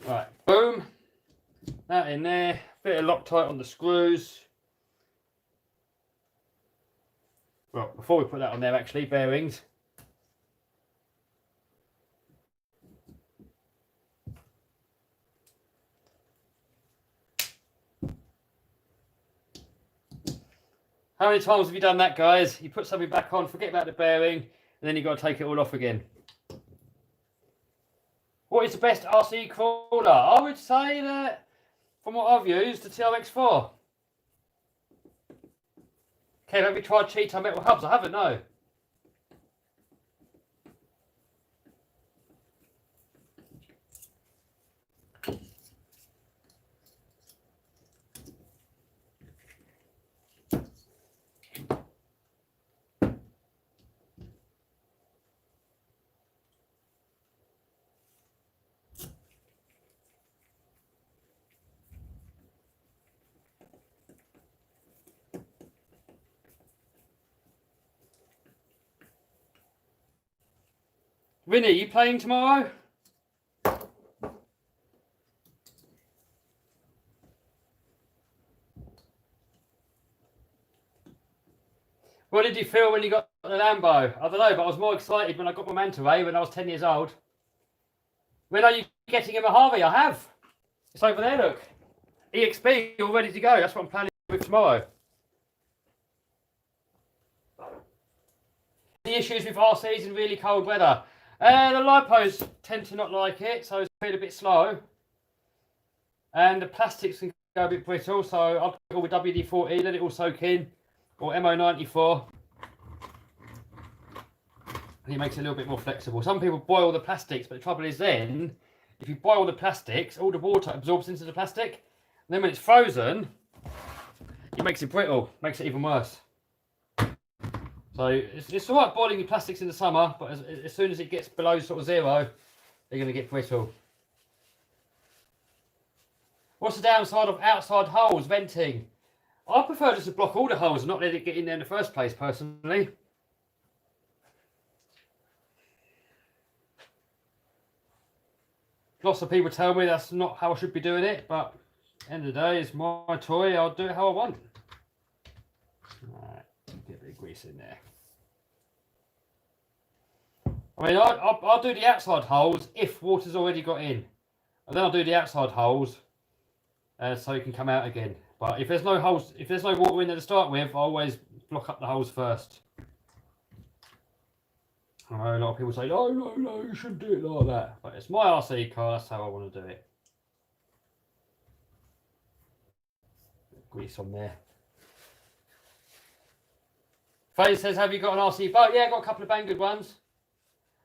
Right, boom. That in there. Bit of Loctite on the screws. Well, before we put that on there, actually, bearings. How many times have you done that, guys? You put something back on, forget about the bearing, and then you've got to take it all off again. What is the best RC crawler? I would say that, from what I've used, the TRX4. Okay, have you tried Cheetah metal hubs? I haven't, no. Vinny, you playing tomorrow? What did you feel when you got the Lambo? I don't know, but I was more excited when I got my Manta Ray when I was 10 years old. When are you getting him a Harvey? I have. It's over there, look. EXP, all ready to go. That's what I'm planning with tomorrow. The issues with RCs in really cold weather. The Lipos tend to not like it, so it's a bit slow. And the plastics can go a bit brittle, so I'll go with WD-40, let it all soak in, or MO94. And it makes it a little bit more flexible. Some people boil the plastics, but the trouble is then, if you boil the plastics, all the water absorbs into the plastic. And then when it's frozen, it makes it brittle, makes it even worse. So it's all right boiling your plastics in the summer, but as soon as it gets below sort of 0, they're going to get brittle. What's the downside of outside holes, venting? I prefer just to block all the holes and not let it get in there in the first place, personally. Lots of people tell me that's not how I should be doing it, but at the end of the day, it's my toy. I'll do it how I want. Right, get a bit of grease in there. I mean, I'll do the outside holes if water's already got in, and then I'll do the outside holes so it can come out again. But if there's no holes, if there's no water in there to start with, I always block up the holes first. I know a lot of people say, no, you shouldn't do it like that. But it's my RC car, that's how I want to do it. Grease on there. Faye says, have you got an RC boat? Yeah, I've got a couple of Banggood ones.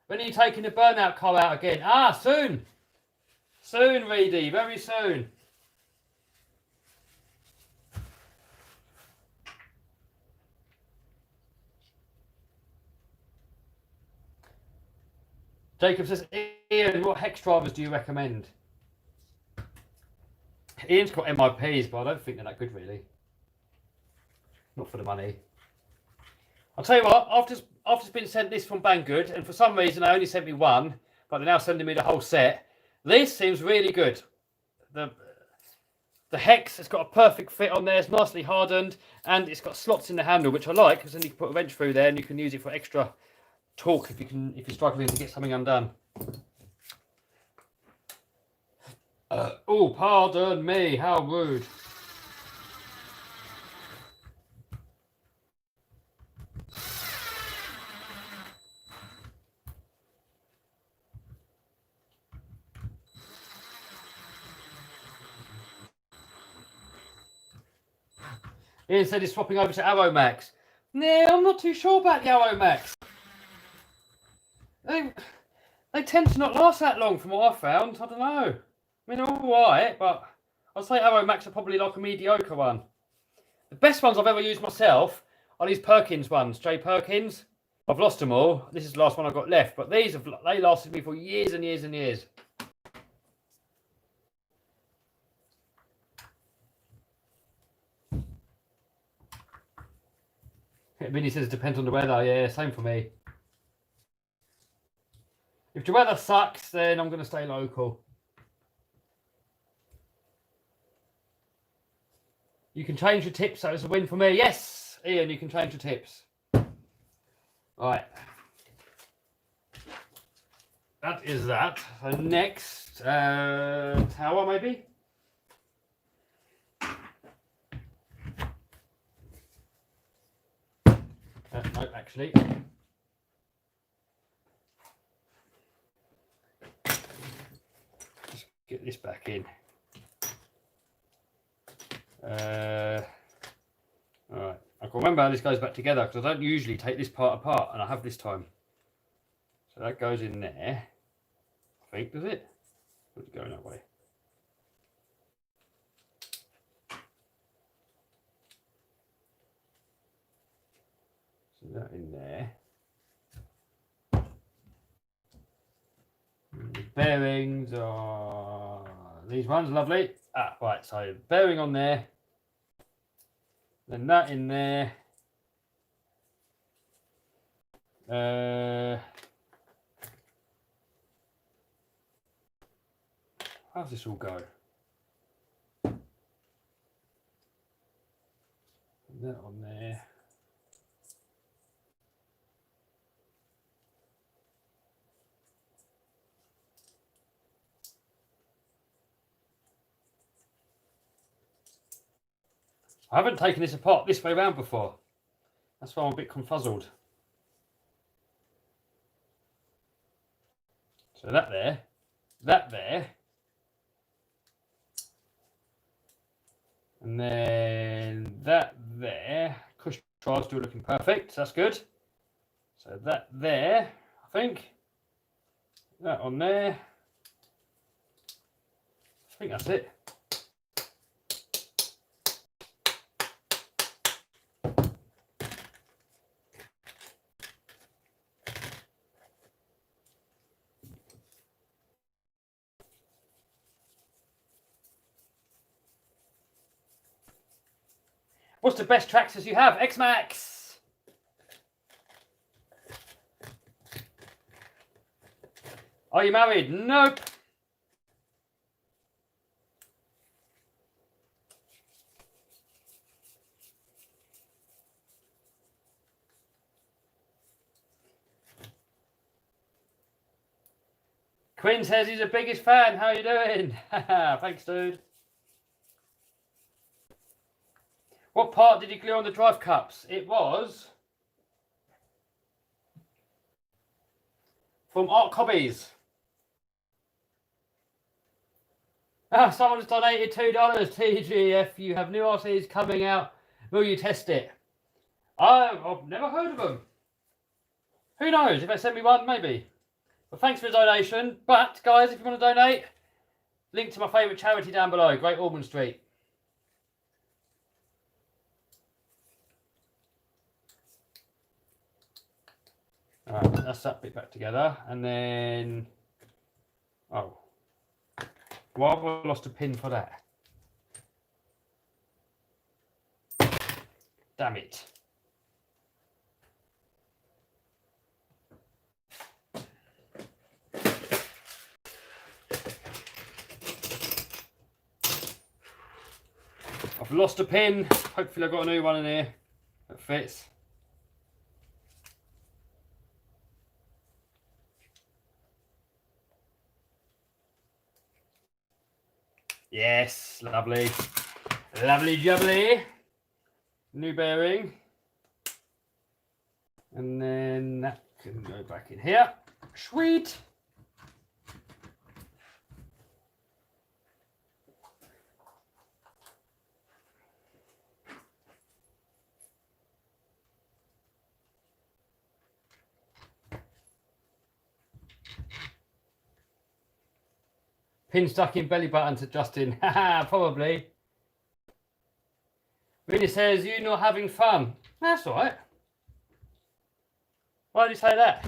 When are you taking the burnout car out again? Ah, soon. Soon, Reedy, very soon. Jacob says, Ian, what hex drivers do you recommend? Ian's got MIPs, but I don't think they're that good, really. Not for the money. I'll tell you what, after it's been sent this from Banggood, and for some reason they only sent me one, but they're now sending me the whole set. This seems really good. The hex has got a perfect fit on there, it's nicely hardened, and it's got slots in the handle, which I like, because then you can put a wrench through there and you can use it for extra torque if you're struggling to get something undone. Oh, pardon me, how rude. Ian said he's swapping over to Aromax. No, I'm not too sure about the Aromax. They tend to not last that long from what I've found. I don't know. I mean, they're alright, but I'd say Aromax are probably like a mediocre one. The best ones I've ever used myself are these Perkins ones, J Perkins. I've lost them all. This is the last one I've got left, but they lasted me for years and years and years. Vinny says it depends on the weather. Yeah, same for me. If the weather sucks, then I'm going to stay local. You can change your tips, so it's a win for me. Yes, Ian, you can change your tips. Right. That is that. The next tower, maybe? No, actually. Just get this back in. Alright, I can remember how this goes back together because I don't usually take this part apart, and I have this time. So that goes in there. I think, does it? Or is it going that way? So that in there. And the bearings are these ones, lovely. Ah, right, so bearing on there. Then that in there. How's this all go? That on there. I haven't taken this apart this way around before. That's why I'm a bit confuzzled. So that there, and then that there. Cush trials still looking perfect, so that's good. So that there, I think. That on there. I think that's it. What's the best tractors you have? Xmaxx! Are you married? Nope. Quinn says he's the biggest fan. How you doing? Thanks, dude. What part did you glue on the drive cups? It was from Art Cobbies. Someone's donated $2. TGF, you have new RCs coming out. Will you test it? I've never heard of them. Who knows? If they send me one, maybe. But thanks for the donation. But, guys, if you want to donate, link to my favourite charity down below, Great Ormond Street. Alright, that's that bit back together. And then... Oh. Why have I lost a pin for that? Damn it. I've lost a pin. Hopefully I've got a new one in here that fits. Yes, lovely. Lovely jubbly. New bearing. And then that can go back in here. Sweet. Pin stuck in belly button to Justin. Haha, probably. Vinny says, you not having fun. That's all right. Why did you say that?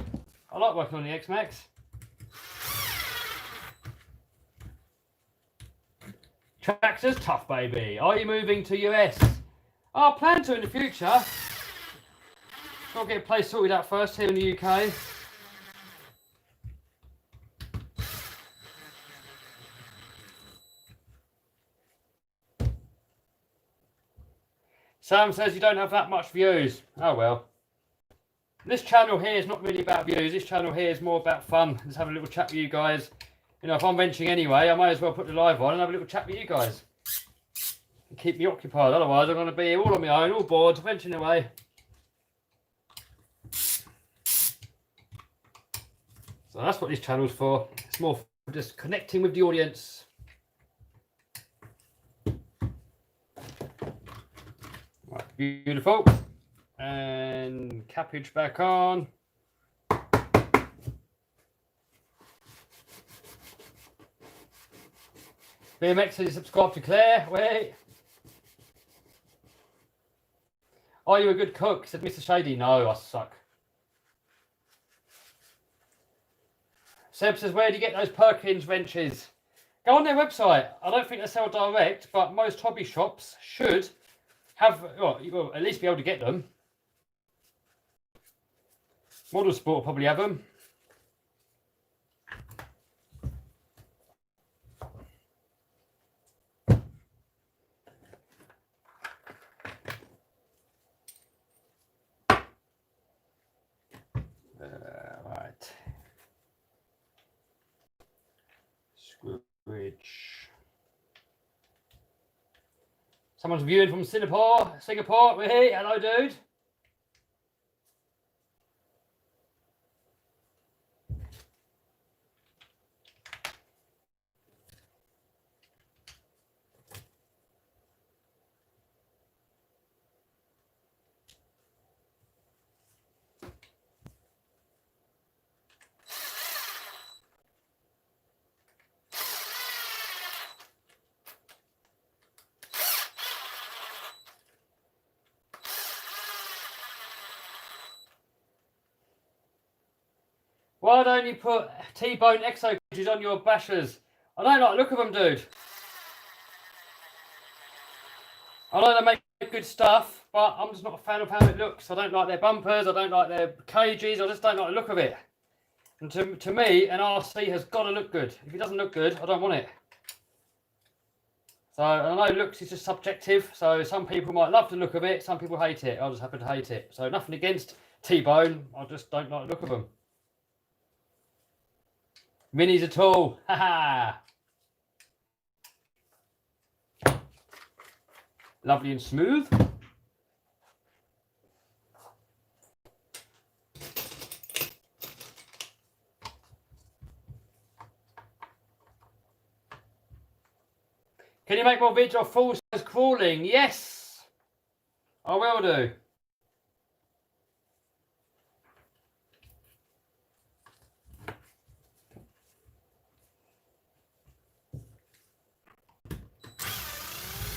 I like working on the Xmaxx. Tractor's tough, baby. Are you moving to US? I plan to in the future. Got to get a place sorted out first here in the UK. Sam says you don't have that much views. Oh well. This channel here is not really about views. This channel here is more about fun. Just have a little chat with you guys. You know, if I'm venturing anyway, I might as well put the live on and have a little chat with you guys. And keep me occupied. Otherwise, I'm going to be all on my own, all bored, venturing away. So that's what this channel's for. It's more for just connecting with the audience. Right, beautiful. And cappage back on. BMX says you subscribe to Claire. Wait. Are you a good cook? Said Mr. Shady. No, I suck. Seb says, where do you get those Perkins wrenches? Go on their website. I don't think they sell direct, but most hobby shops should have, well, you will at least be able to get them. Model Sport will probably have them. Right. Screwbridge. Someone's viewing from Singapore. Hey, hello, dude. Why don't you put T-bone exo cages on your bashers? I don't like the look of them, dude. I know they make good stuff, but I'm just not a fan of how it looks. I don't like their bumpers, I don't like their cages, I just don't like the look of it. And to me, an RC has got to look good. If it doesn't look good, I don't want it. So I know looks is just subjective, so some people might love the look of it, some people hate it. I just happen to hate it. So nothing against T-bone, I just don't like the look of them. Minis at all. Haha. Lovely and smooth. Can you make more videos of full size crawling? Yes, I will do.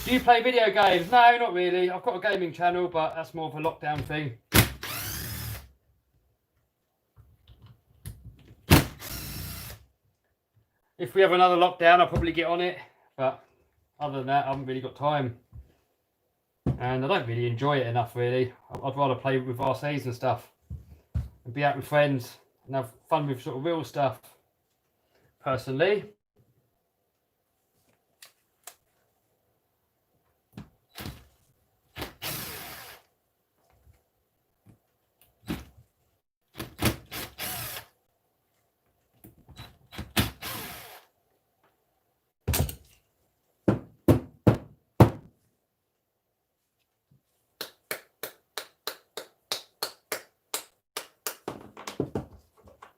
Do you play video games? No, not really. I've got a gaming channel, but that's more of a lockdown thing. If we have another lockdown, I'll probably get on it. But other than that, I haven't really got time. And I don't really enjoy it enough, really. I'd rather play with RCs and stuff. And be out with friends and have fun with sort of real stuff, personally.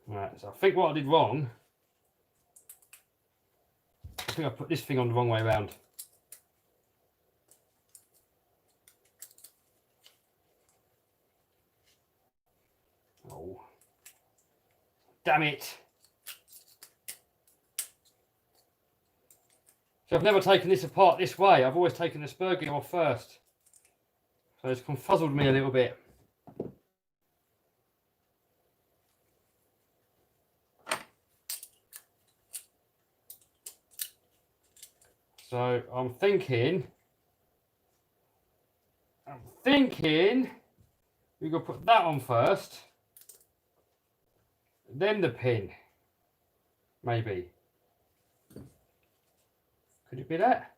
Right, so I think what I did wrong, I think I put this thing on the wrong way around. Oh, damn it. So I've never taken this apart this way. I've always taken the spur gear off first. So it's confuzzled me a little bit. So I'm thinking we could put that on first, then the pin, maybe. Could it be that?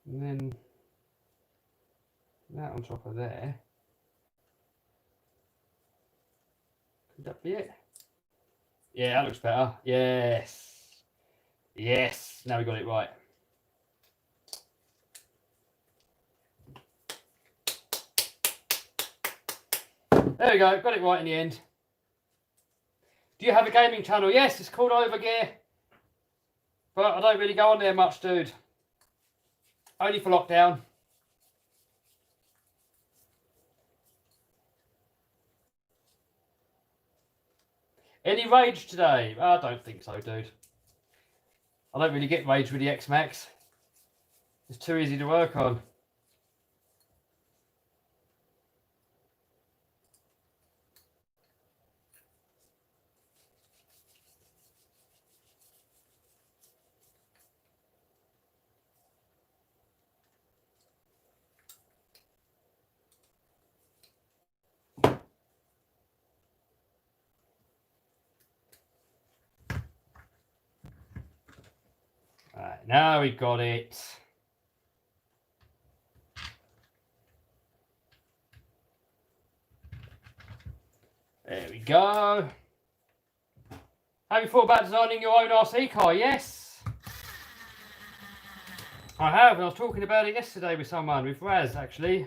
And then that on top of there. Could that be it? Yeah, that looks better. Yes. Yes. Now we got it right. There we go. Got it right in the end. Do you have a gaming channel? Yes, it's called Overgear. But I don't really go on there much, dude. Only for lockdown. Any rage today? I don't think so, dude. I don't really get rage with the Xmaxx. It's too easy to work on. Right, now we got it. There we go. Have you thought about designing your own RC car? Yes. I have, and I was talking about it yesterday with someone, with Raz actually.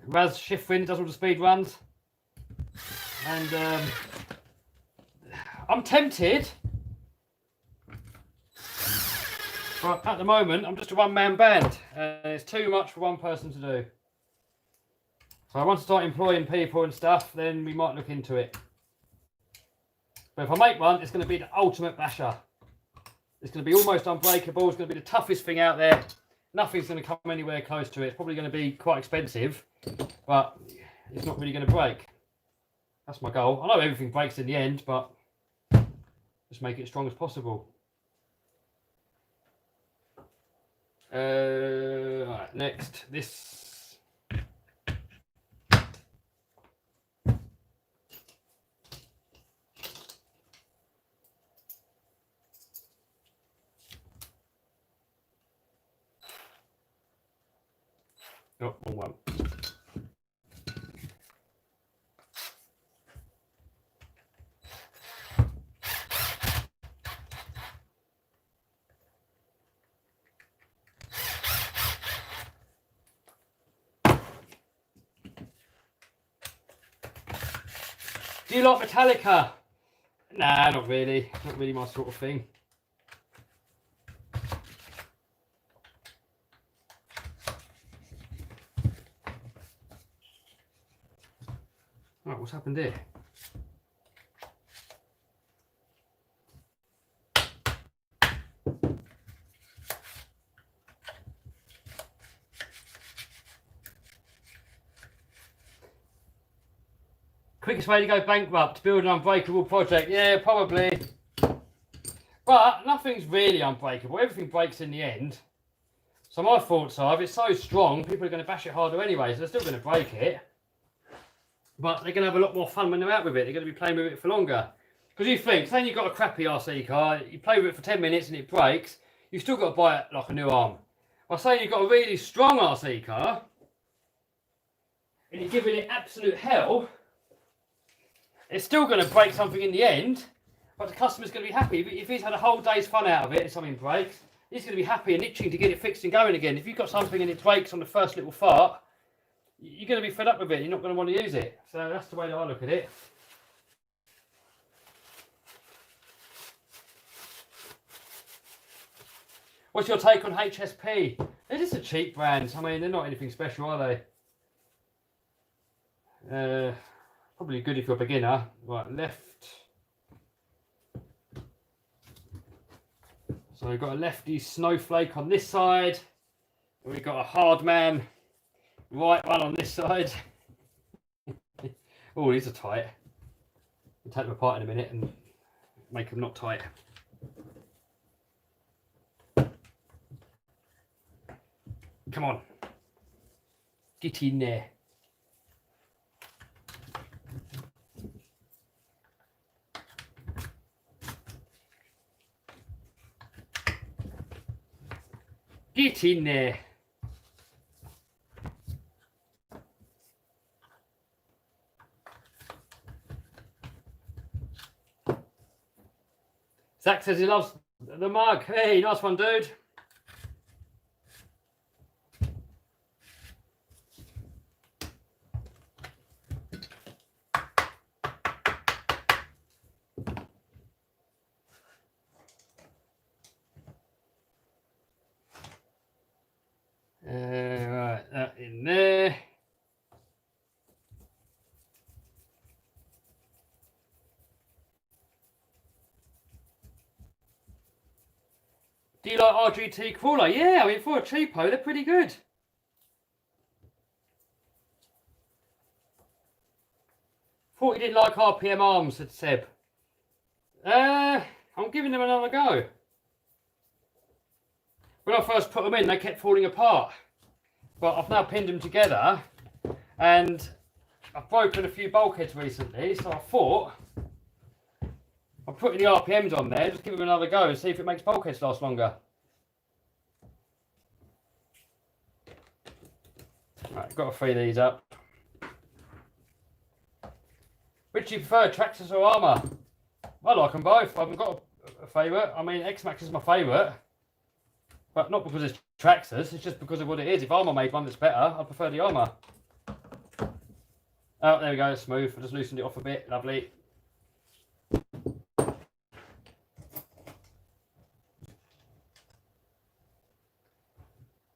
Raz Shiftwind does all the speed runs. And I'm tempted. But at the moment, I'm just a one-man band, and it's too much for one person to do. So I want to start employing people and stuff, then we might look into it. But if I make one, it's going to be the ultimate basher. It's going to be almost unbreakable. It's going to be the toughest thing out there. Nothing's going to come anywhere close to it. It's probably going to be quite expensive, but it's not really going to break. That's my goal. I know everything breaks in the end, but just make it as strong as possible. Right, next, this. Oh, wrong one. Do you like Metallica? Nah, not really. Not really my sort of thing. Right, what's happened there? Quickest way to go bankrupt, build an unbreakable project. Yeah, probably. But nothing's really unbreakable. Everything breaks in the end. So my thoughts are, if it's so strong, people are going to bash it harder anyway, so they're still going to break it. But they're going to have a lot more fun when they're out with it. They're going to be playing with it for longer. Because you think, say you've got a crappy RC car, you play with it for 10 minutes and it breaks, you've still got to buy it like a new arm. Well, say you've got a really strong RC car, and you're giving it absolute hell, it's still going to break something in the end, but the customer's going to be happy. If he's had a whole day's fun out of it and something breaks, he's going to be happy and itching to get it fixed and going again. If you've got something and it breaks on the first little fart, you're going to be fed up with it. You're not going to want to use it. So that's the way that I look at it. What's your take on HSP? They're just a cheap brand. I mean, they're not anything special, are they? Probably good if you're a beginner. Right, left. So we've got a lefty snowflake on this side. And we've got a hard man right one on this side. Oh, these are tight. We'll take them apart in a minute and make them not tight. Come on. Get in there. Get in there. Zach says he loves the mug. Hey, nice one, dude. Right, that in there. Do you like RGT crawler? Yeah, I mean, for a cheapo, they're pretty good. Thought you didn't like RPM arms, said Seb. I'm giving them another go. When I first put them in, they kept falling apart. But I've now pinned them together, and I've broken a few bulkheads recently, so I thought I'm putting the RPMs on there, just give them another go and see if it makes bulkheads last longer. Right, got to free these up. Which do you prefer, Traxxas or Armour? I like them both. I haven't got a favourite. I mean, Xmaxx is my favourite. But not because it's Traxxas, it's just because of what it is. If Armour made one that's better, I prefer the Armour. Oh, there we go, it's smooth. I just loosened it off a bit. Lovely.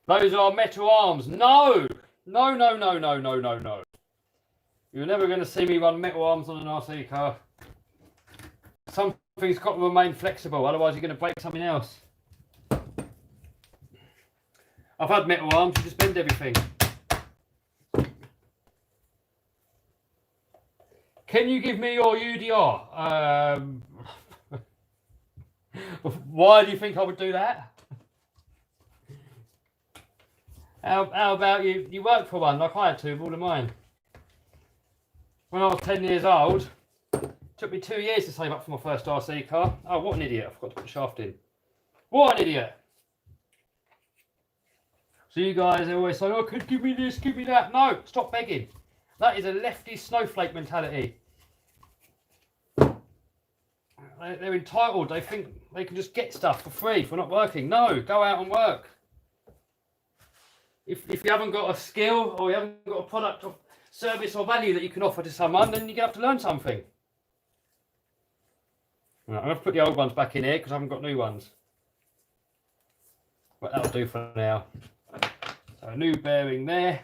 Those are metal arms. No! No, no, no, no, no, no, no. You're never going to see me run metal arms on an RC car. Something's got to remain flexible, otherwise you're going to break something else. I've had metal arms, you just bend everything. Can you give me your UDR? Why do you think I would do that? How about you? You work for one, like I had to with all of mine. When I was 10 years old, it took me 2 years to save up for my first RC car. Oh, what an idiot. I forgot to put the shaft in. What an idiot. So you guys are always saying, oh, give me this, give me that. No, stop begging. That is a lefty snowflake mentality. They're entitled. They think they can just get stuff for free for not working. No, go out and work. If you haven't got a skill or you haven't got a product or service or value that you can offer to someone, then you have to learn something. Right, I'm going to put the old ones back in here because I haven't got new ones. But that'll do for now. So a new bearing there.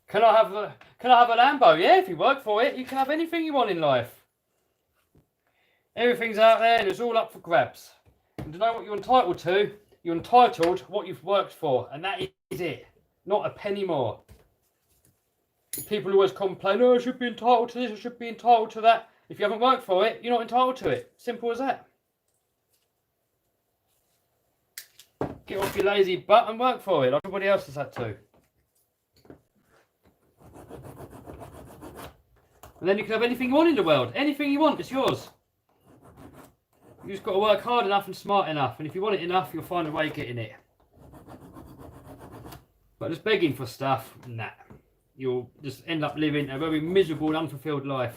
Can I have a Lambo? Yeah, if you work for it, you can have anything you want in life. Everything's out there and it's all up for grabs. And to know what you're entitled to, you're entitled what you've worked for, and that is it. Not a penny more. People always complain, oh, I should be entitled to this, I should be entitled to that. If you haven't worked for it, you're not entitled to it. Simple as that. Get off your lazy butt and work for it, like everybody else has had to. And then you can have anything you want in the world. Anything you want, it's yours. You just got to work hard enough and smart enough. And if you want it enough, you'll find a way of getting it. But just begging for stuff, nah. You'll just end up living a very miserable and unfulfilled life.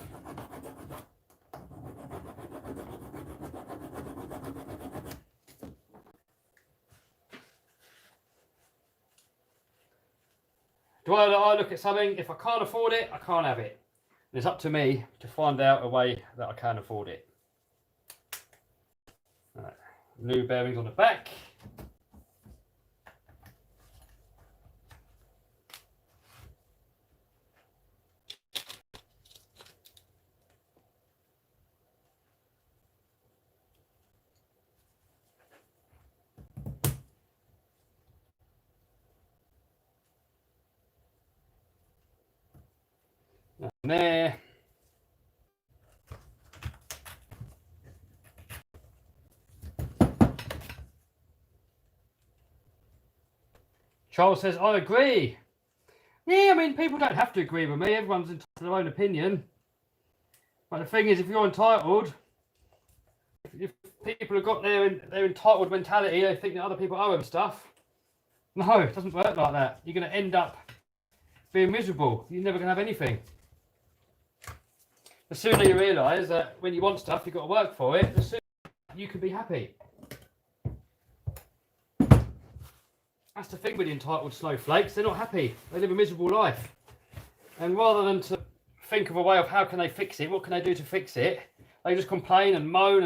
Do I look at something, if I can't afford it, I can't have it. And it's up to me to find out a way that I can afford it. Right. New bearings on the back. And there. Charles says, I agree. Yeah, I mean, people don't have to agree with me. Everyone's entitled to their own opinion. But the thing is, if you're entitled, if people have got their entitled mentality, they think that other people owe them stuff. No, it doesn't work like that. You're going to end up being miserable. You're never going to have anything. The sooner you realise that when you want stuff, you've got to work for it, the sooner you can be happy. That's the thing with the entitled snowflakes. They're not happy. They live a miserable life. And rather than to think of a way of how can they fix it, what can they do to fix it, they just complain and moan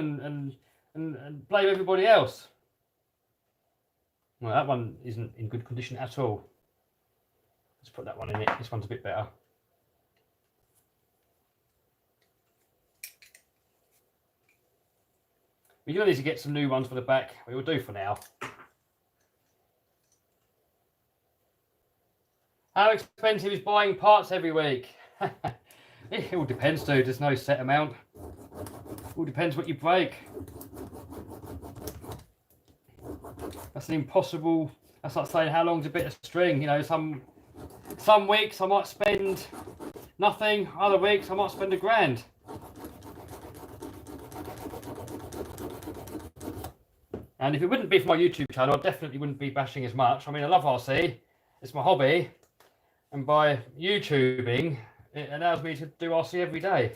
and blame everybody else. Well, that one isn't in good condition at all. Let's put that one in it. This one's a bit better. We're going to need to get some new ones for the back. We will do for now. How expensive is buying parts every week? It all depends, dude. There's no set amount. It all depends what you break. That's an impossible. That's like saying how long's a bit of string. You know, some weeks I might spend nothing. Other weeks I might spend £1,000. And if it wouldn't be for my YouTube channel, I definitely wouldn't be bashing as much. I mean, I love RC. It's my hobby. And by YouTubing, it allows me to do RC every day.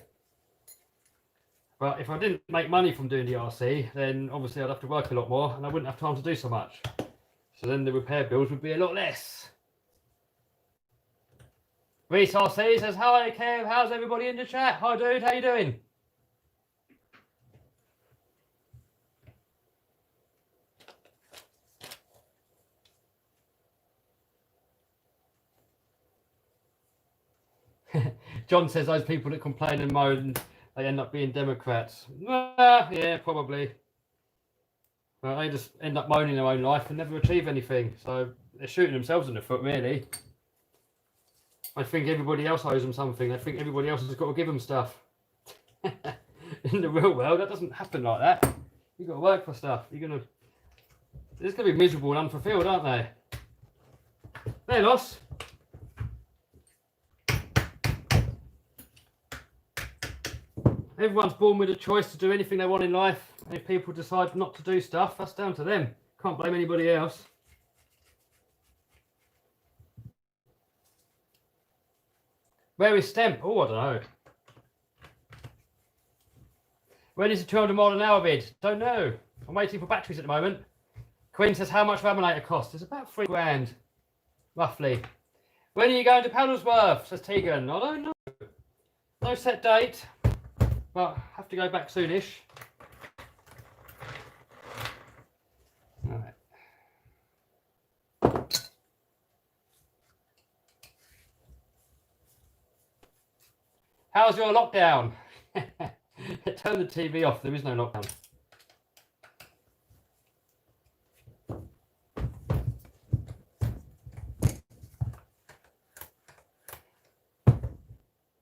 But if I didn't make money from doing the RC, then obviously I'd have to work a lot more and I wouldn't have time to do so much. So then the repair bills would be a lot less. Reese RC says, hi Kev, how's everybody in the chat? Hi dude, how you doing? John says those people that complain and moan, they end up being Democrats. Yeah, probably. But they just end up moaning their own life and never achieve anything. So they're shooting themselves in the foot, really. I think everybody else owes them something. They think everybody else has got to give them stuff. In the real world, that doesn't happen like that. You've got to work for stuff. They're going to be miserable and unfulfilled, aren't they? There, Loss. Everyone's born with a choice to do anything they want in life. And if people decide not to do stuff, that's down to them. Can't blame anybody else. Where is Stemp? Oh, I don't know. When is the 200 mile an hour bid? Don't know. I'm waiting for batteries at the moment. Quinn says, how much laminator cost? It's about £3,000, roughly. When are you going to Paddlesworth? Says Tegan. I don't know. No set date, but have to go back soonish. Right. How's your lockdown? Turn the TV off, there is no lockdown.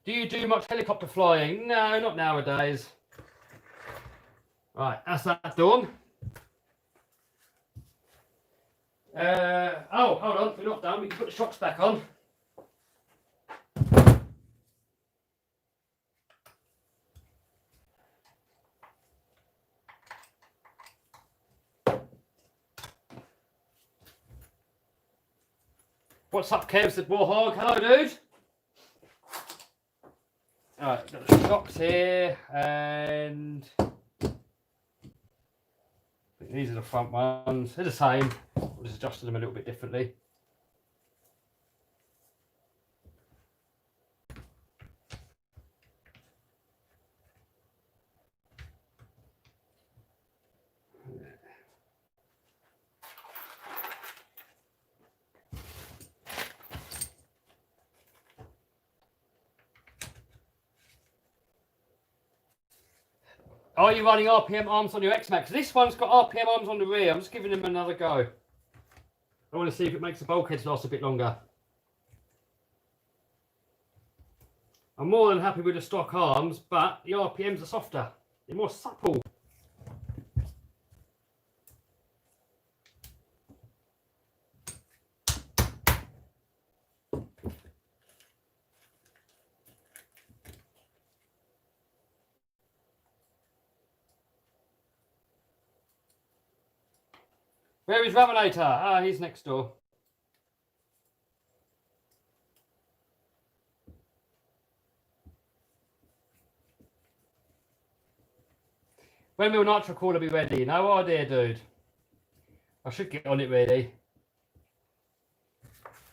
Do you do much helicopter flying? No, not nowadays. Right, that's that done. Oh, hold on, we're not done. We can put the shocks back on. What's up, Kev? Said Warhog. Hello, dude. Alright, got the shocks here, and these are the front ones. They're the same. We'll just adjust them a little bit differently. Are you running RPM arms on your Xmaxx? This one's got RPM arms on the rear. I'm just giving them another go. I want to see if it makes the bulkheads last a bit longer. I'm more than happy with the stock arms, but the RPMs are softer. They're more supple. Where is Raminator? Ah, he's next door. When will Nitro Crawler be ready? No idea, dude. I should get on it really.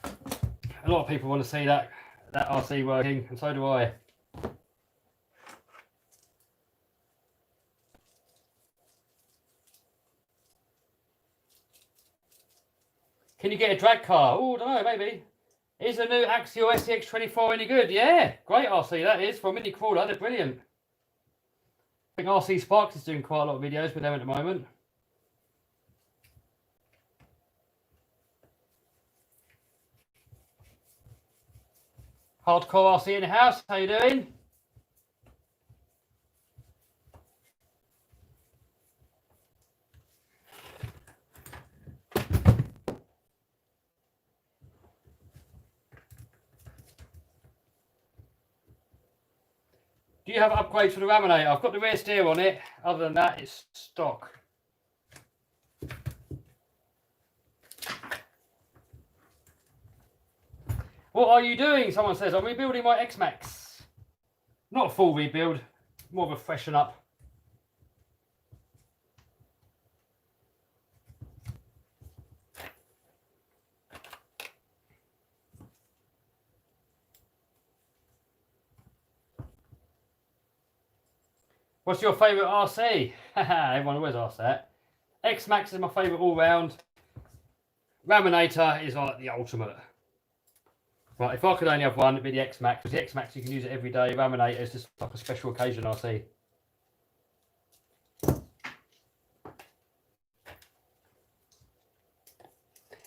A lot of people want to see that RC working, and so do I. Can you get a drag car? Oh, I don't know, maybe. Is the new Axial SEX24 any good? Yeah, great RC that is. For a mini crawler, they're brilliant. I think RC Sparks is doing quite a lot of videos with them at the moment. Hardcore RC in the house, how you doing? Do you have upgrades for the Raminator? I've got the rear steer on it. Other than that, it's stock. What are you doing? Someone says, I'm rebuilding my Xmaxx. Not a full rebuild, more of a freshen up. What's your favourite RC? Everyone always asks that. Xmaxx is my favourite all round. Raminator is like the ultimate. Right, if I could only have one, it'd be the Xmaxx. Because the Xmaxx you can use it every day. Raminator is just like a special occasion RC.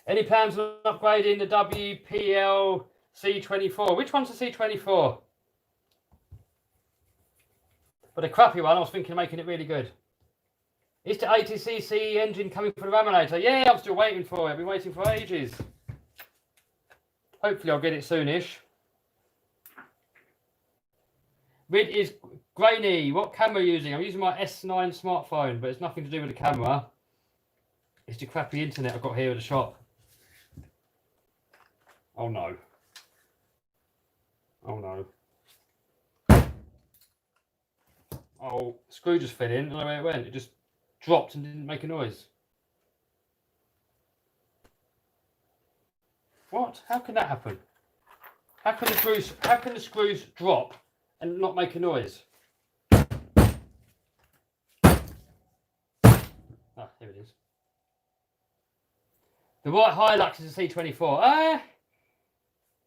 Any plans on upgrading the WPL C24? Which one's the C24? But the crappy one, I was thinking of making it really good. Is the 80cc engine coming for the Raminator? Yeah, I'm still waiting for it. I've been waiting for ages. Hopefully I'll get it soonish. Rid is grainy. What camera are you using? I'm using my S9 smartphone, but it's nothing to do with the camera. It's the crappy internet I've got here at the shop. Oh no. Oh no. Oh, screw just fell in. I don't know where it went. It just dropped and didn't make a noise. What? How can that happen? How can the screws drop and not make a noise. Ah, here it is. The white Hilux is a C24.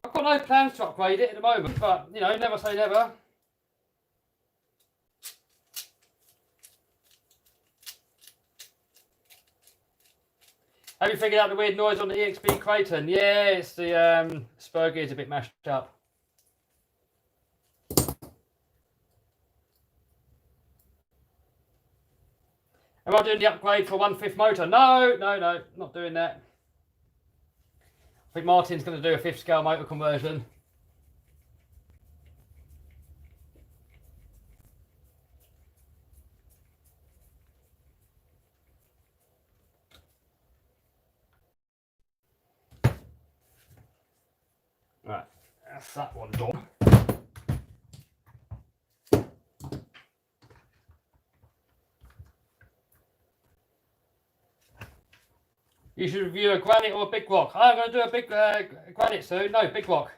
I've got no plans to upgrade it at the moment, but you know, never say never. Have you figured out the weird noise on the EXP Kraton? Yeah, it's the spur gear's a bit mashed up. Am I doing the upgrade for 1/5 motor? No, not doing that. I think Martin's going to do a 5th scale motor conversion. Right, that's that one done. You should review a granite or a big rock. I'm going to do a big granite soon. No, big rock.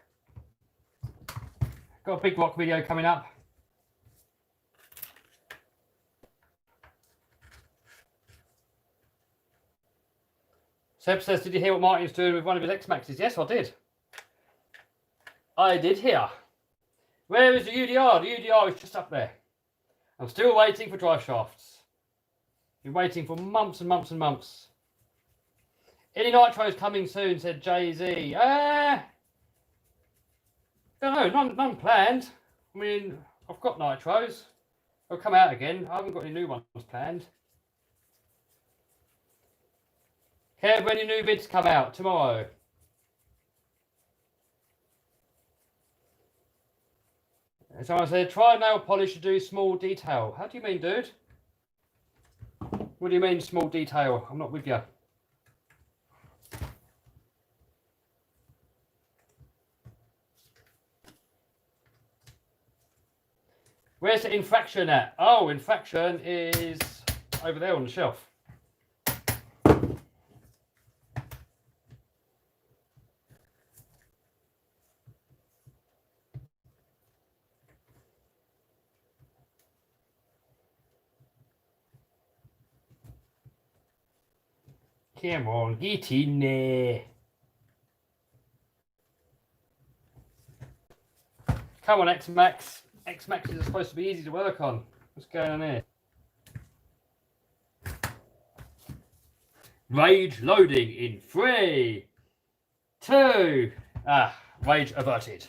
Got a big rock video coming up. Seb says, did you hear what Martin's doing with one of his Xmaxes? Yes, I did. I did hear. Where is the UDR? The UDR is just up there. I'm still waiting for drive shafts. Been waiting for months and months and months. Any nitros coming soon, said Jay-Z. Don't know, none planned. I mean, I've got nitros. They'll come out again. I haven't got any new ones planned. Kev, when your new vids come out? Tomorrow. Someone said, try nail polish to do small detail. How do you mean, dude? What do you mean, small detail? I'm not with you. Where's the infraction at? Oh, infraction is over there on the shelf. Come on, get in there. Come on, Xmaxx. Xmaxxes are supposed to be easy to work on. What's going on here? Rage loading in 3, 2. Rage averted.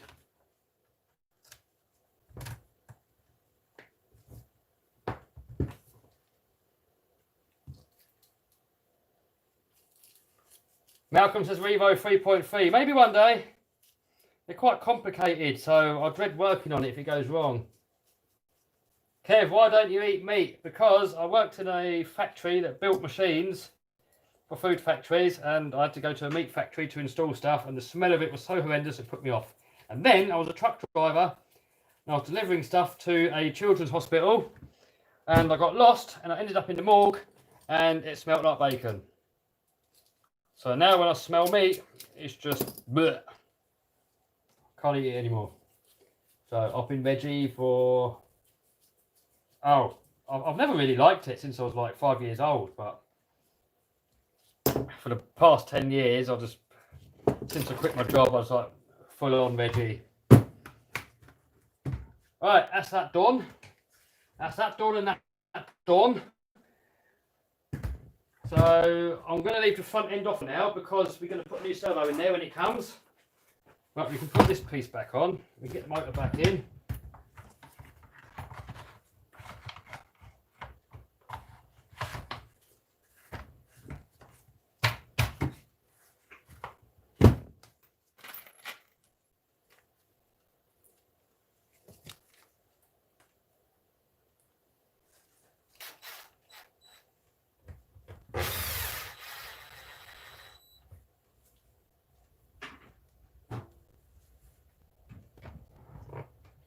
Malcolm says Revo 3.3. Maybe one day. They're quite complicated, so I dread working on it if it goes wrong. Kev, why don't you eat meat? Because I worked in a factory that built machines for food factories, and I had to go to a meat factory to install stuff, and the smell of it was so horrendous it put me off. And then I was a truck driver, and I was delivering stuff to a children's hospital, and I got lost, and I ended up in the morgue, and it smelled like bacon. So now when I smell meat, it's just bleh. Can't eat it anymore. So I've been veggie for... Oh, I've never really liked it since I was like 5 years old, but for the past 10 years, since I quit my job, I was like full on veggie. Right, that's that done. That's that done and that done. So I'm going to leave the front end off now because we're going to put a new servo in there when it comes. Right, we can put this piece back on. We get the motor back in.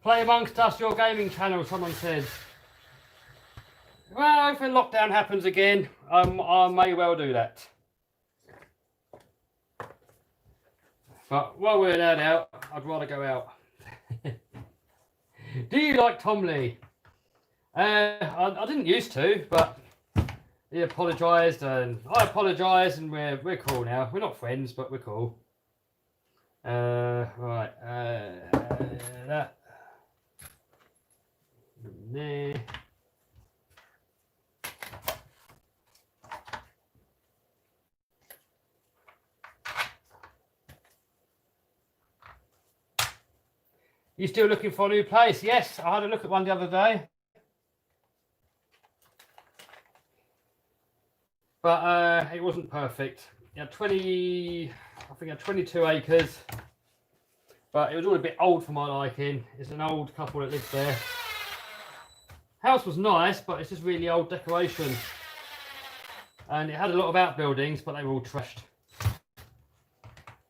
Play amongst us, your gaming channel, someone said. Well, if a lockdown happens again, I may well do that. But while we're allowed out, I'd rather go out. Do you like Tom Lee? I didn't used to, but he apologised and I apologised, and we're cool now. We're not friends, but we're cool. Right. That. There. You still looking for a new place? Yes, I had a look at one the other day. But it wasn't perfect. It had 20, I think it had 22 acres. But it was all a bit old for my liking. It's an old couple that lives there. House was nice, but it's just really old decoration. And it had a lot of outbuildings, but they were all trashed.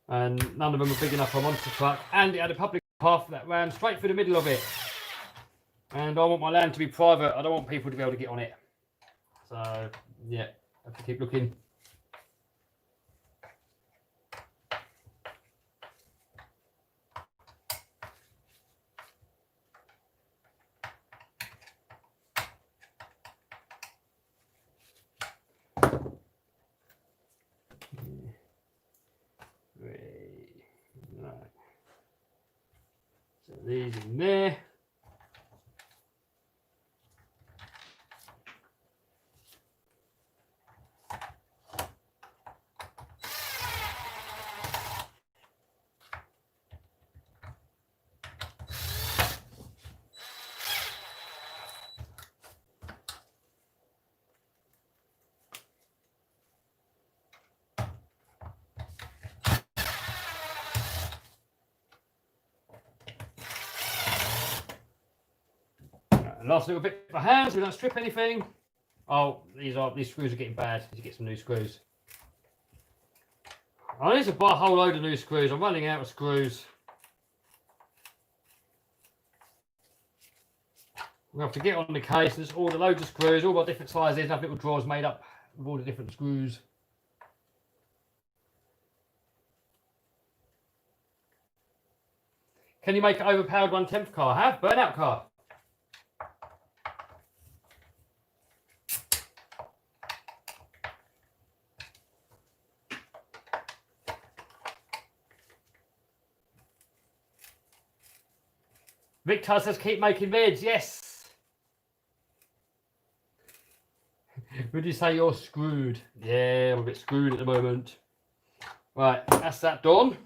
And none of them were big enough for a monster truck. And it had a public path that ran straight through the middle of it. And I want my land to be private. I don't want people to be able to get on it. So, yeah, I have to keep looking. Right. So these in there. Last little bit for hands, we don't strip anything. Oh, these screws are getting bad. Need to get some new screws. I need to buy a whole load of new screws. I'm running out of screws. I'm going to have to get on the case. There's all the loads of screws, all got different sizes. Have little drawers made up with all the different screws. Can you make an overpowered 1/10 car? I have burnout car. Victor says keep making vids. Yes. Would you say you're screwed? Yeah, I'm a bit screwed at the moment. Right, that's that done.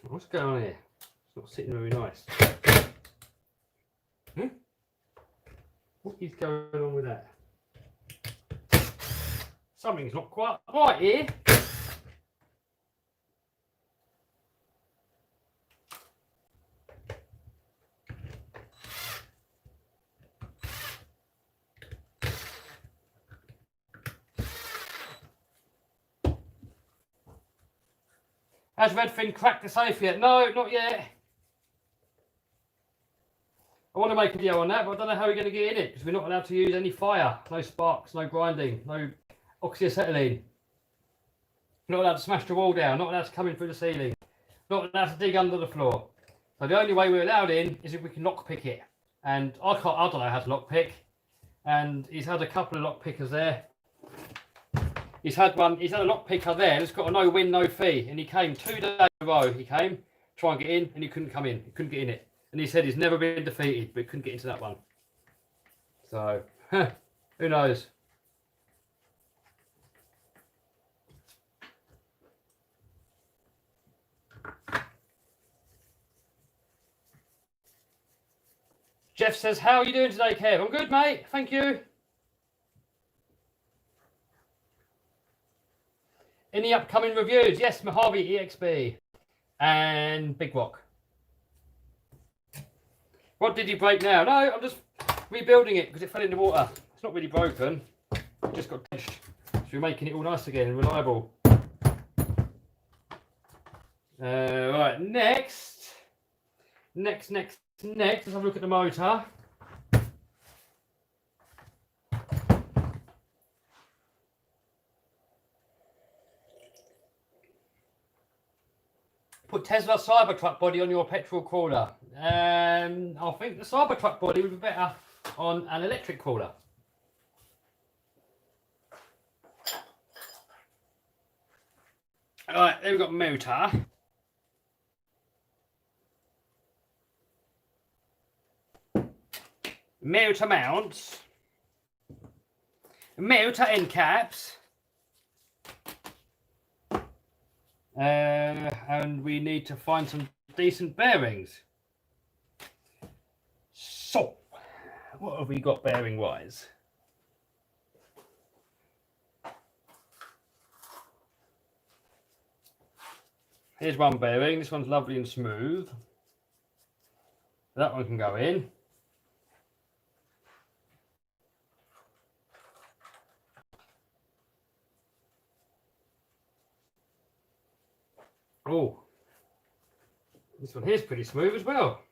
What's going on here? It's not sitting very nice. What is going on with that? Something's not quite right here. Has Redfin cracked the safe yet? No, not yet. I want to make a video on that, but I don't know how we're going to get in it because we're not allowed to use any fire, no sparks, no grinding, no oxyacetylene. Not allowed to smash the wall down, not allowed to come in through the ceiling, not allowed to dig under the floor. So the only way we're allowed in is if we can lockpick it. And I don't know how to lockpick. And he's had a couple of lockpickers there. He's had a lockpicker there, and it's got a no win, no fee. And he came 2 days in a row. He came, try and get in, and he couldn't come in. He couldn't get in it. And he said he's never been defeated, but he couldn't get into that one. So, who knows? Jeff says, how are you doing today, Kev? I'm good, mate. Thank you. Any upcoming reviews? Yes, Mojave EXB and Big Rock. What did you break now? No, I'm just rebuilding it because it fell in the water. It's not really broken, it just got drenched. So we're making it all nice again and reliable. Right, next, let's have a look at the motor. Put Tesla Cybertruck body on your petrol crawler. I think the Cybertruck body would be better on an electric crawler. Alright, then we've got motor. Motor mounts. Motor end caps. And we need to find some decent bearings. So, what have we got bearing wise? Here's one bearing. This one's lovely and smooth. That one can go in. Oh, this one here's pretty smooth as well.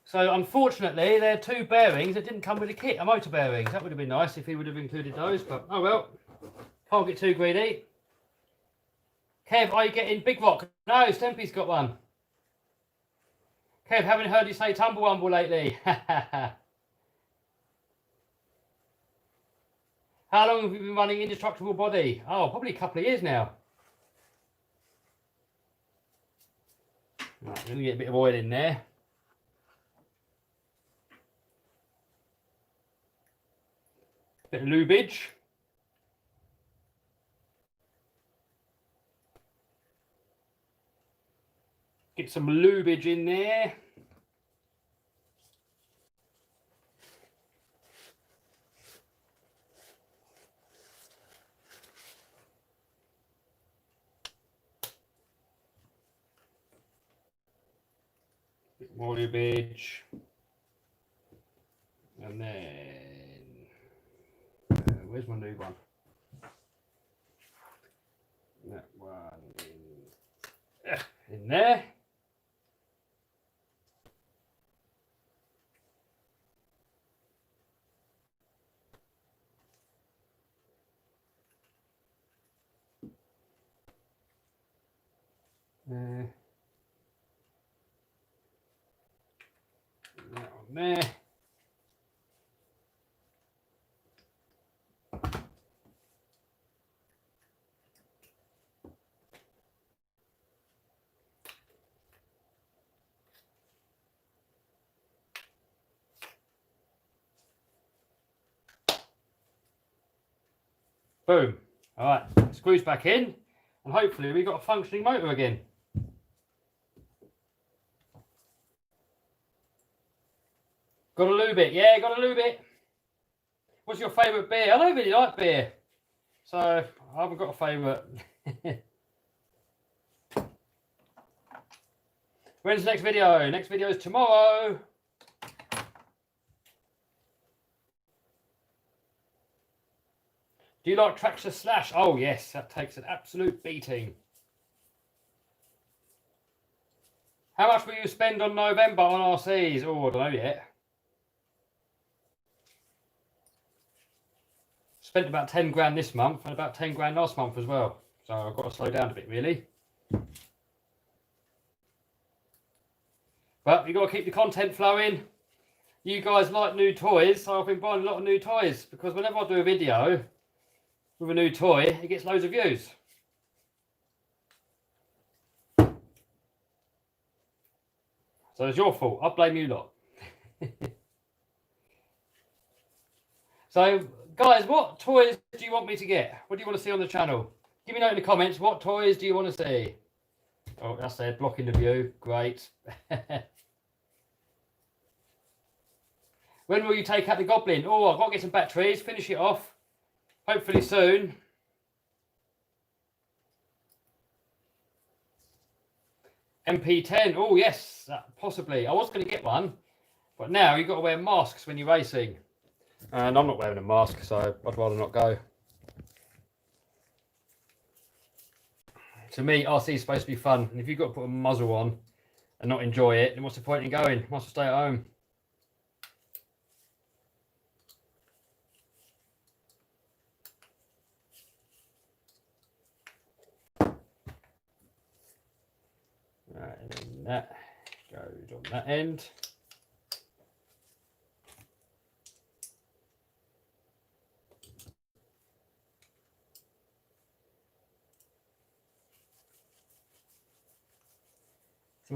So unfortunately, there are two bearings that didn't come with a kit, a motor bearings. That would have been nice if he would have included those, but oh well. Can't get too greedy. Kev, are you getting Big Rock? No, Stempy's got one. Kev, haven't heard you say Tumblewumble lately. How long have you been running Indestructible Body? Oh, probably a couple of years now. Right, let me get a bit of oil in there. Bit of lubage. Get some lubage in there. Bit more lubage. And then, where's my new one? That one in there. That one there. Boom. All right, screws back in, and hopefully we've got a functioning motor again. Got to lube it, yeah, got to lube it. What's your favourite beer? I don't really like beer, so I haven't got a favourite. When's the next video? Next video is tomorrow. Do you like Tractor Slash? Oh yes, that takes an absolute beating. How much will you spend on November on RCs? Oh, I don't know yet. Spent about 10 grand this month and about 10 grand last month as well. So I've got to slow down a bit really. But you've got to keep the content flowing. You guys like new toys, so I've been buying a lot of new toys because whenever I do a video with a new toy, it gets loads of views. So it's your fault. I blame you lot. So, guys, what toys do you want me to get? What do you want to see on the channel? Give me a note in the comments. What toys do you want to see? Oh, that's there, blocking the view. Great. When will you take out the Goblin? Oh, I've got to get some batteries, finish it off. Hopefully soon. MP10. Oh, yes, possibly. I was going to get one, But now you've got to wear masks when you're racing. And I'm not wearing a mask, so I'd rather not go. To me, RC is supposed to be fun. And if you've got to put a muzzle on and not enjoy it, then what's the point in going? Might as well stay at home. Right, and then that goes on that end.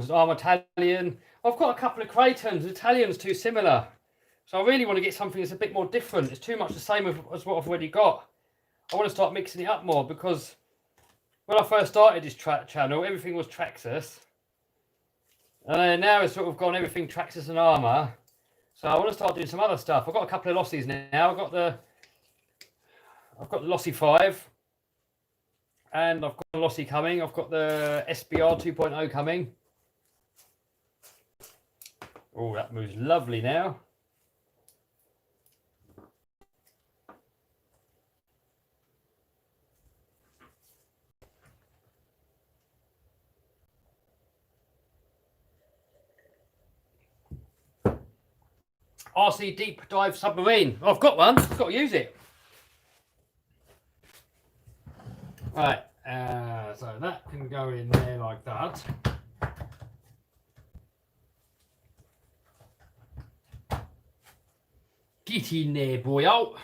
I'm Italian. I've got a couple of Craytons. Italian's too similar. So I really want to get something that's a bit more different. It's too much the same as what I've already got. I want to start mixing it up more because when I first started this channel, everything was Traxxas. And now it's sort of gone everything Traxxas and Armour. So I want to start doing some other stuff. I've got a couple of Lossies now. I've got the Lossie 5. And I've got a Lossie coming. I've got the SBR 2.0 coming. Oh, that moves lovely now. RC deep dive submarine. Oh, I've got one. I've got to use it. Right. So that can go in there like that. Get in there, boy. Oh.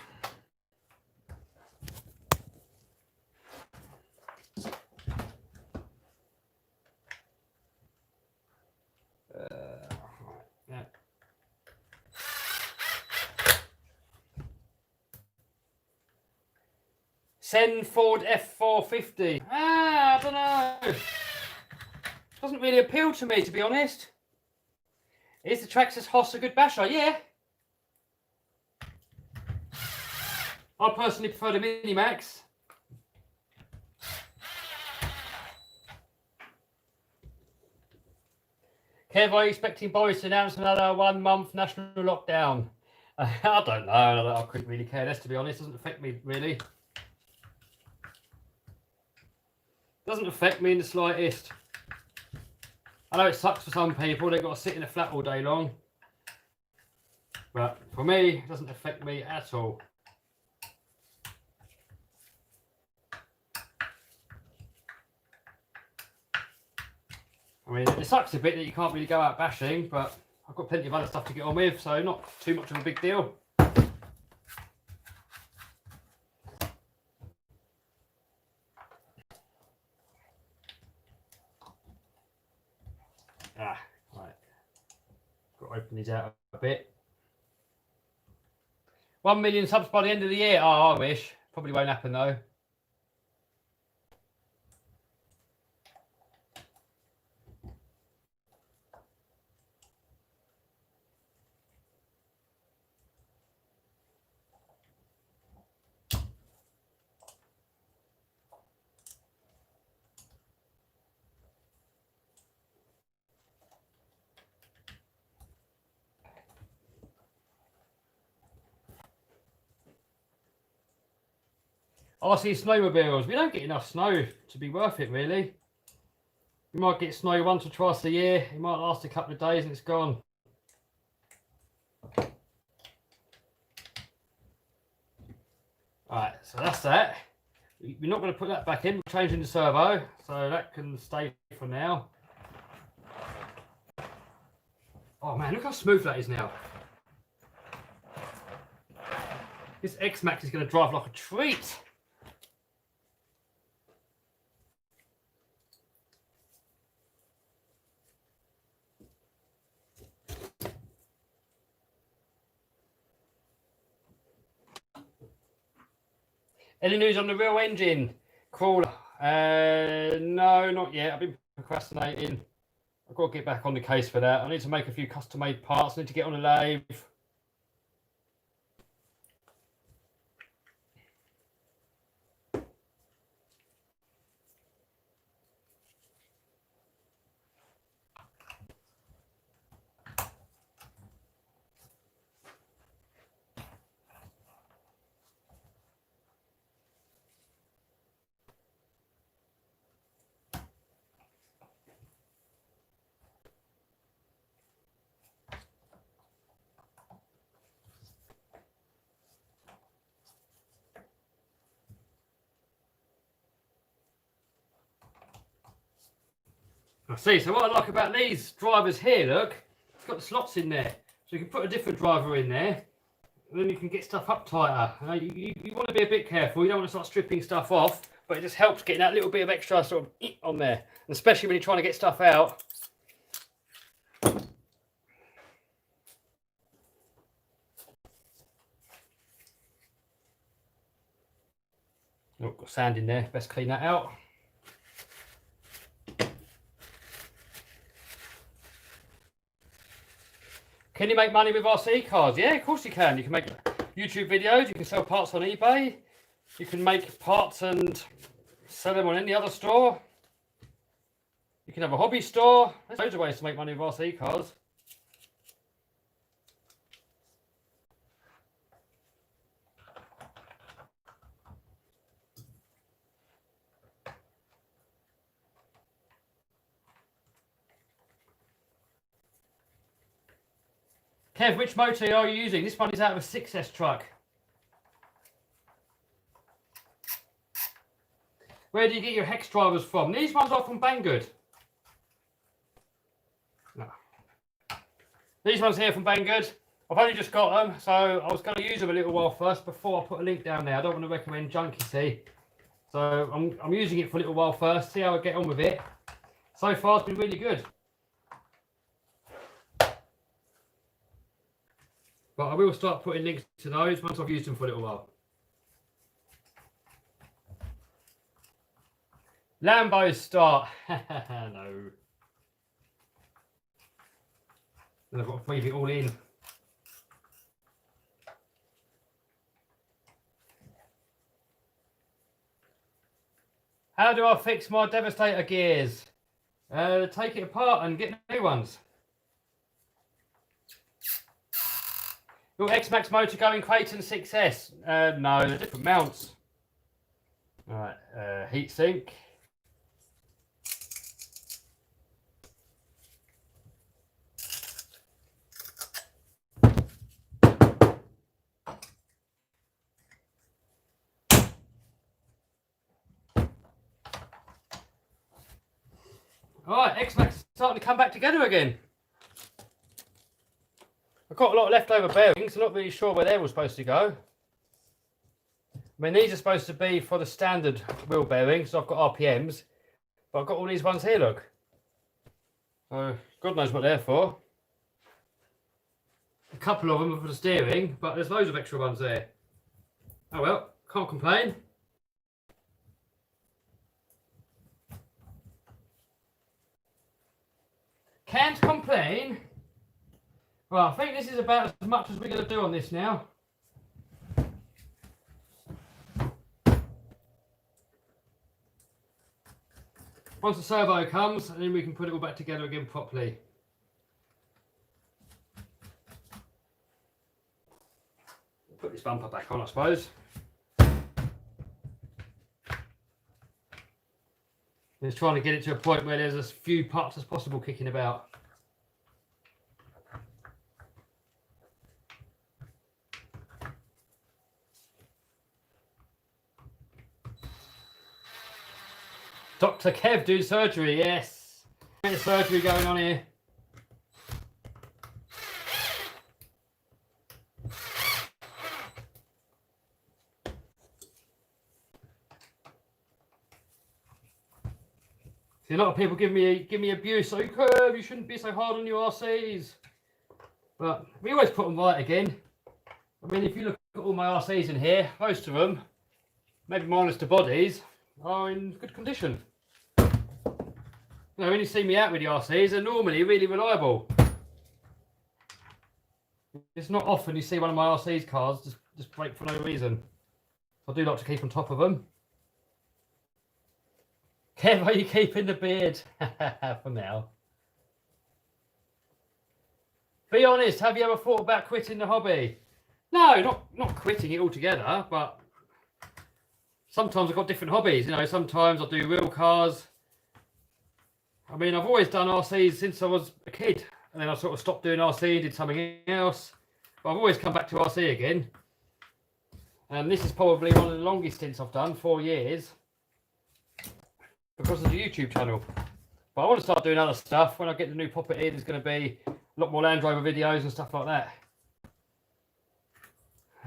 Send Ford F450. I don't know. Doesn't really appeal to me, to be honest. Is the Traxxas Hoss a good basher? Yeah. I personally prefer the Minimax. Kev, are you expecting Boris to announce another 1 month national lockdown? I don't know. I couldn't really care less, to be honest. It doesn't affect me, really. Doesn't affect me in the slightest. I know it sucks for some people. They've got to sit in a flat all day long. But for me, it doesn't affect me at all. I mean, it sucks a bit that you can't really go out bashing, but I've got plenty of other stuff to get on with, so not too much of a big deal. Right. Got to open these out a bit. 1 million subs by the end of the year. Oh, I wish. Probably won't happen though. RC snowmobiles. We don't get enough snow to be worth it, really. We might get snow once or twice a year. It might last a couple of days and it's gone. Alright, so that's that. We're not going to put that back in. We're changing the servo, so that can stay for now. Oh man, look how smooth that is now. This Xmaxx is going to drive like a treat. Any news on the real engine crawler? No, not yet. I've been procrastinating. I've got to get back on the case for that. I need to make a few custom-made parts. I need to get on a lathe. I see. So what I like about these drivers here, look, it's got the slots in there. So you can put a different driver in there, and then you can get stuff up tighter. You want to be a bit careful. You don't want to start stripping stuff off, but it just helps getting that little bit of extra sort of on there. And especially when you're trying to get stuff out. Oh, got sand in there. Best clean that out. Can you make money with RC cars? Yeah, of course you can. You can make YouTube videos. You can sell parts on eBay. You can make parts and sell them on any other store. You can have a hobby store. There's loads of ways to make money with RC cars. Kev, which motor are you using? This one is out of a 6S truck. Where do you get your hex drivers from? These ones are from Banggood. No. These ones here from Banggood. I've only just got them, so I was going to use them a little while first before I put a link down there. I don't want to recommend junk, you see. So I'm using it for a little while first, see how I get on with it. So far it's been really good. But I will start putting links to those once I've used them for a little while. Lambos start. No. And I've got to weave it all in. How do I fix my Devastator gears? Take it apart and get new ones. Your Xmaxx motor going Creighton 6S? No, they're different mounts. Alright, heatsink. Alright, Xmaxx starting to come back together again. I've got a lot of leftover bearings. I'm not really sure where they're all supposed to go. I mean, these are supposed to be for the standard wheel bearings, so I've got RPMs. But I've got all these ones here, look. So, God knows what they're for. A couple of them are for the steering, but there's loads of extra ones there. Oh well, can't complain. Can't complain. Well, I think this is about as much as we're going to do on this now. Once the servo comes, and then we can put it all back together again properly. Put this bumper back on, I suppose. Just trying to get it to a point where there's as few parts as possible kicking about. Dr. Kev doing surgery, yes. There's surgery going on here. See, a lot of people give me abuse. So, Kev, you shouldn't be so hard on your RCs. But we always put them right again. I mean, if you look at all my RCs in here, most of them, maybe minus the bodies, are in good condition. You know, when you see me out with the RCs, they're normally really reliable. It's not often you see one of my RCs cars just break for no reason. I do like to keep on top of them. Kev, are you keeping the beard? For now. Be honest, have you ever thought about quitting the hobby? No, not quitting it altogether, but sometimes I've got different hobbies. You know, sometimes I do real cars. I mean, I've always done RCs since I was a kid, and then I sort of stopped doing RC and did something else. But I've always come back to RC again. And this is probably one of the longest stints I've done, 4 years, because of the YouTube channel. But I want to start doing other stuff. When I get the new pop it in, there's going to be a lot more Land Rover videos and stuff like that.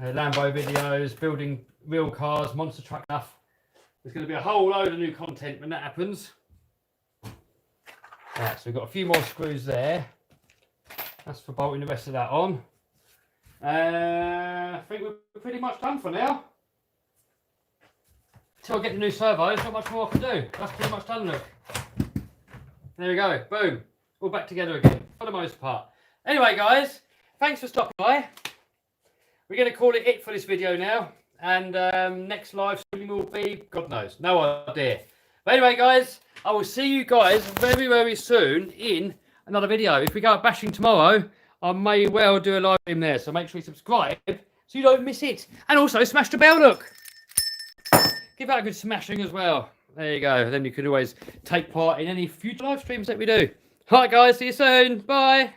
Lambo videos, building real cars, monster truck stuff. There's going to be a whole load of new content when that happens. Right, so we've got a few more screws there. That's for bolting the rest of that on. I think we're pretty much done for now. Until I get the new servos, not much more I can do. That's pretty much done, look. There we go, boom. All back together again, for the most part. Anyway, guys, thanks for stopping by. We're going to call it for this video now. And next live stream will be, God knows, no idea. But anyway, guys, I will see you guys very, very soon in another video. If we go out bashing tomorrow, I may well do a live stream there. So make sure you subscribe so you don't miss it. And also smash the bell, look. Give that a good smashing as well. There you go. Then you can always take part in any future live streams that we do. All right, guys. See you soon. Bye.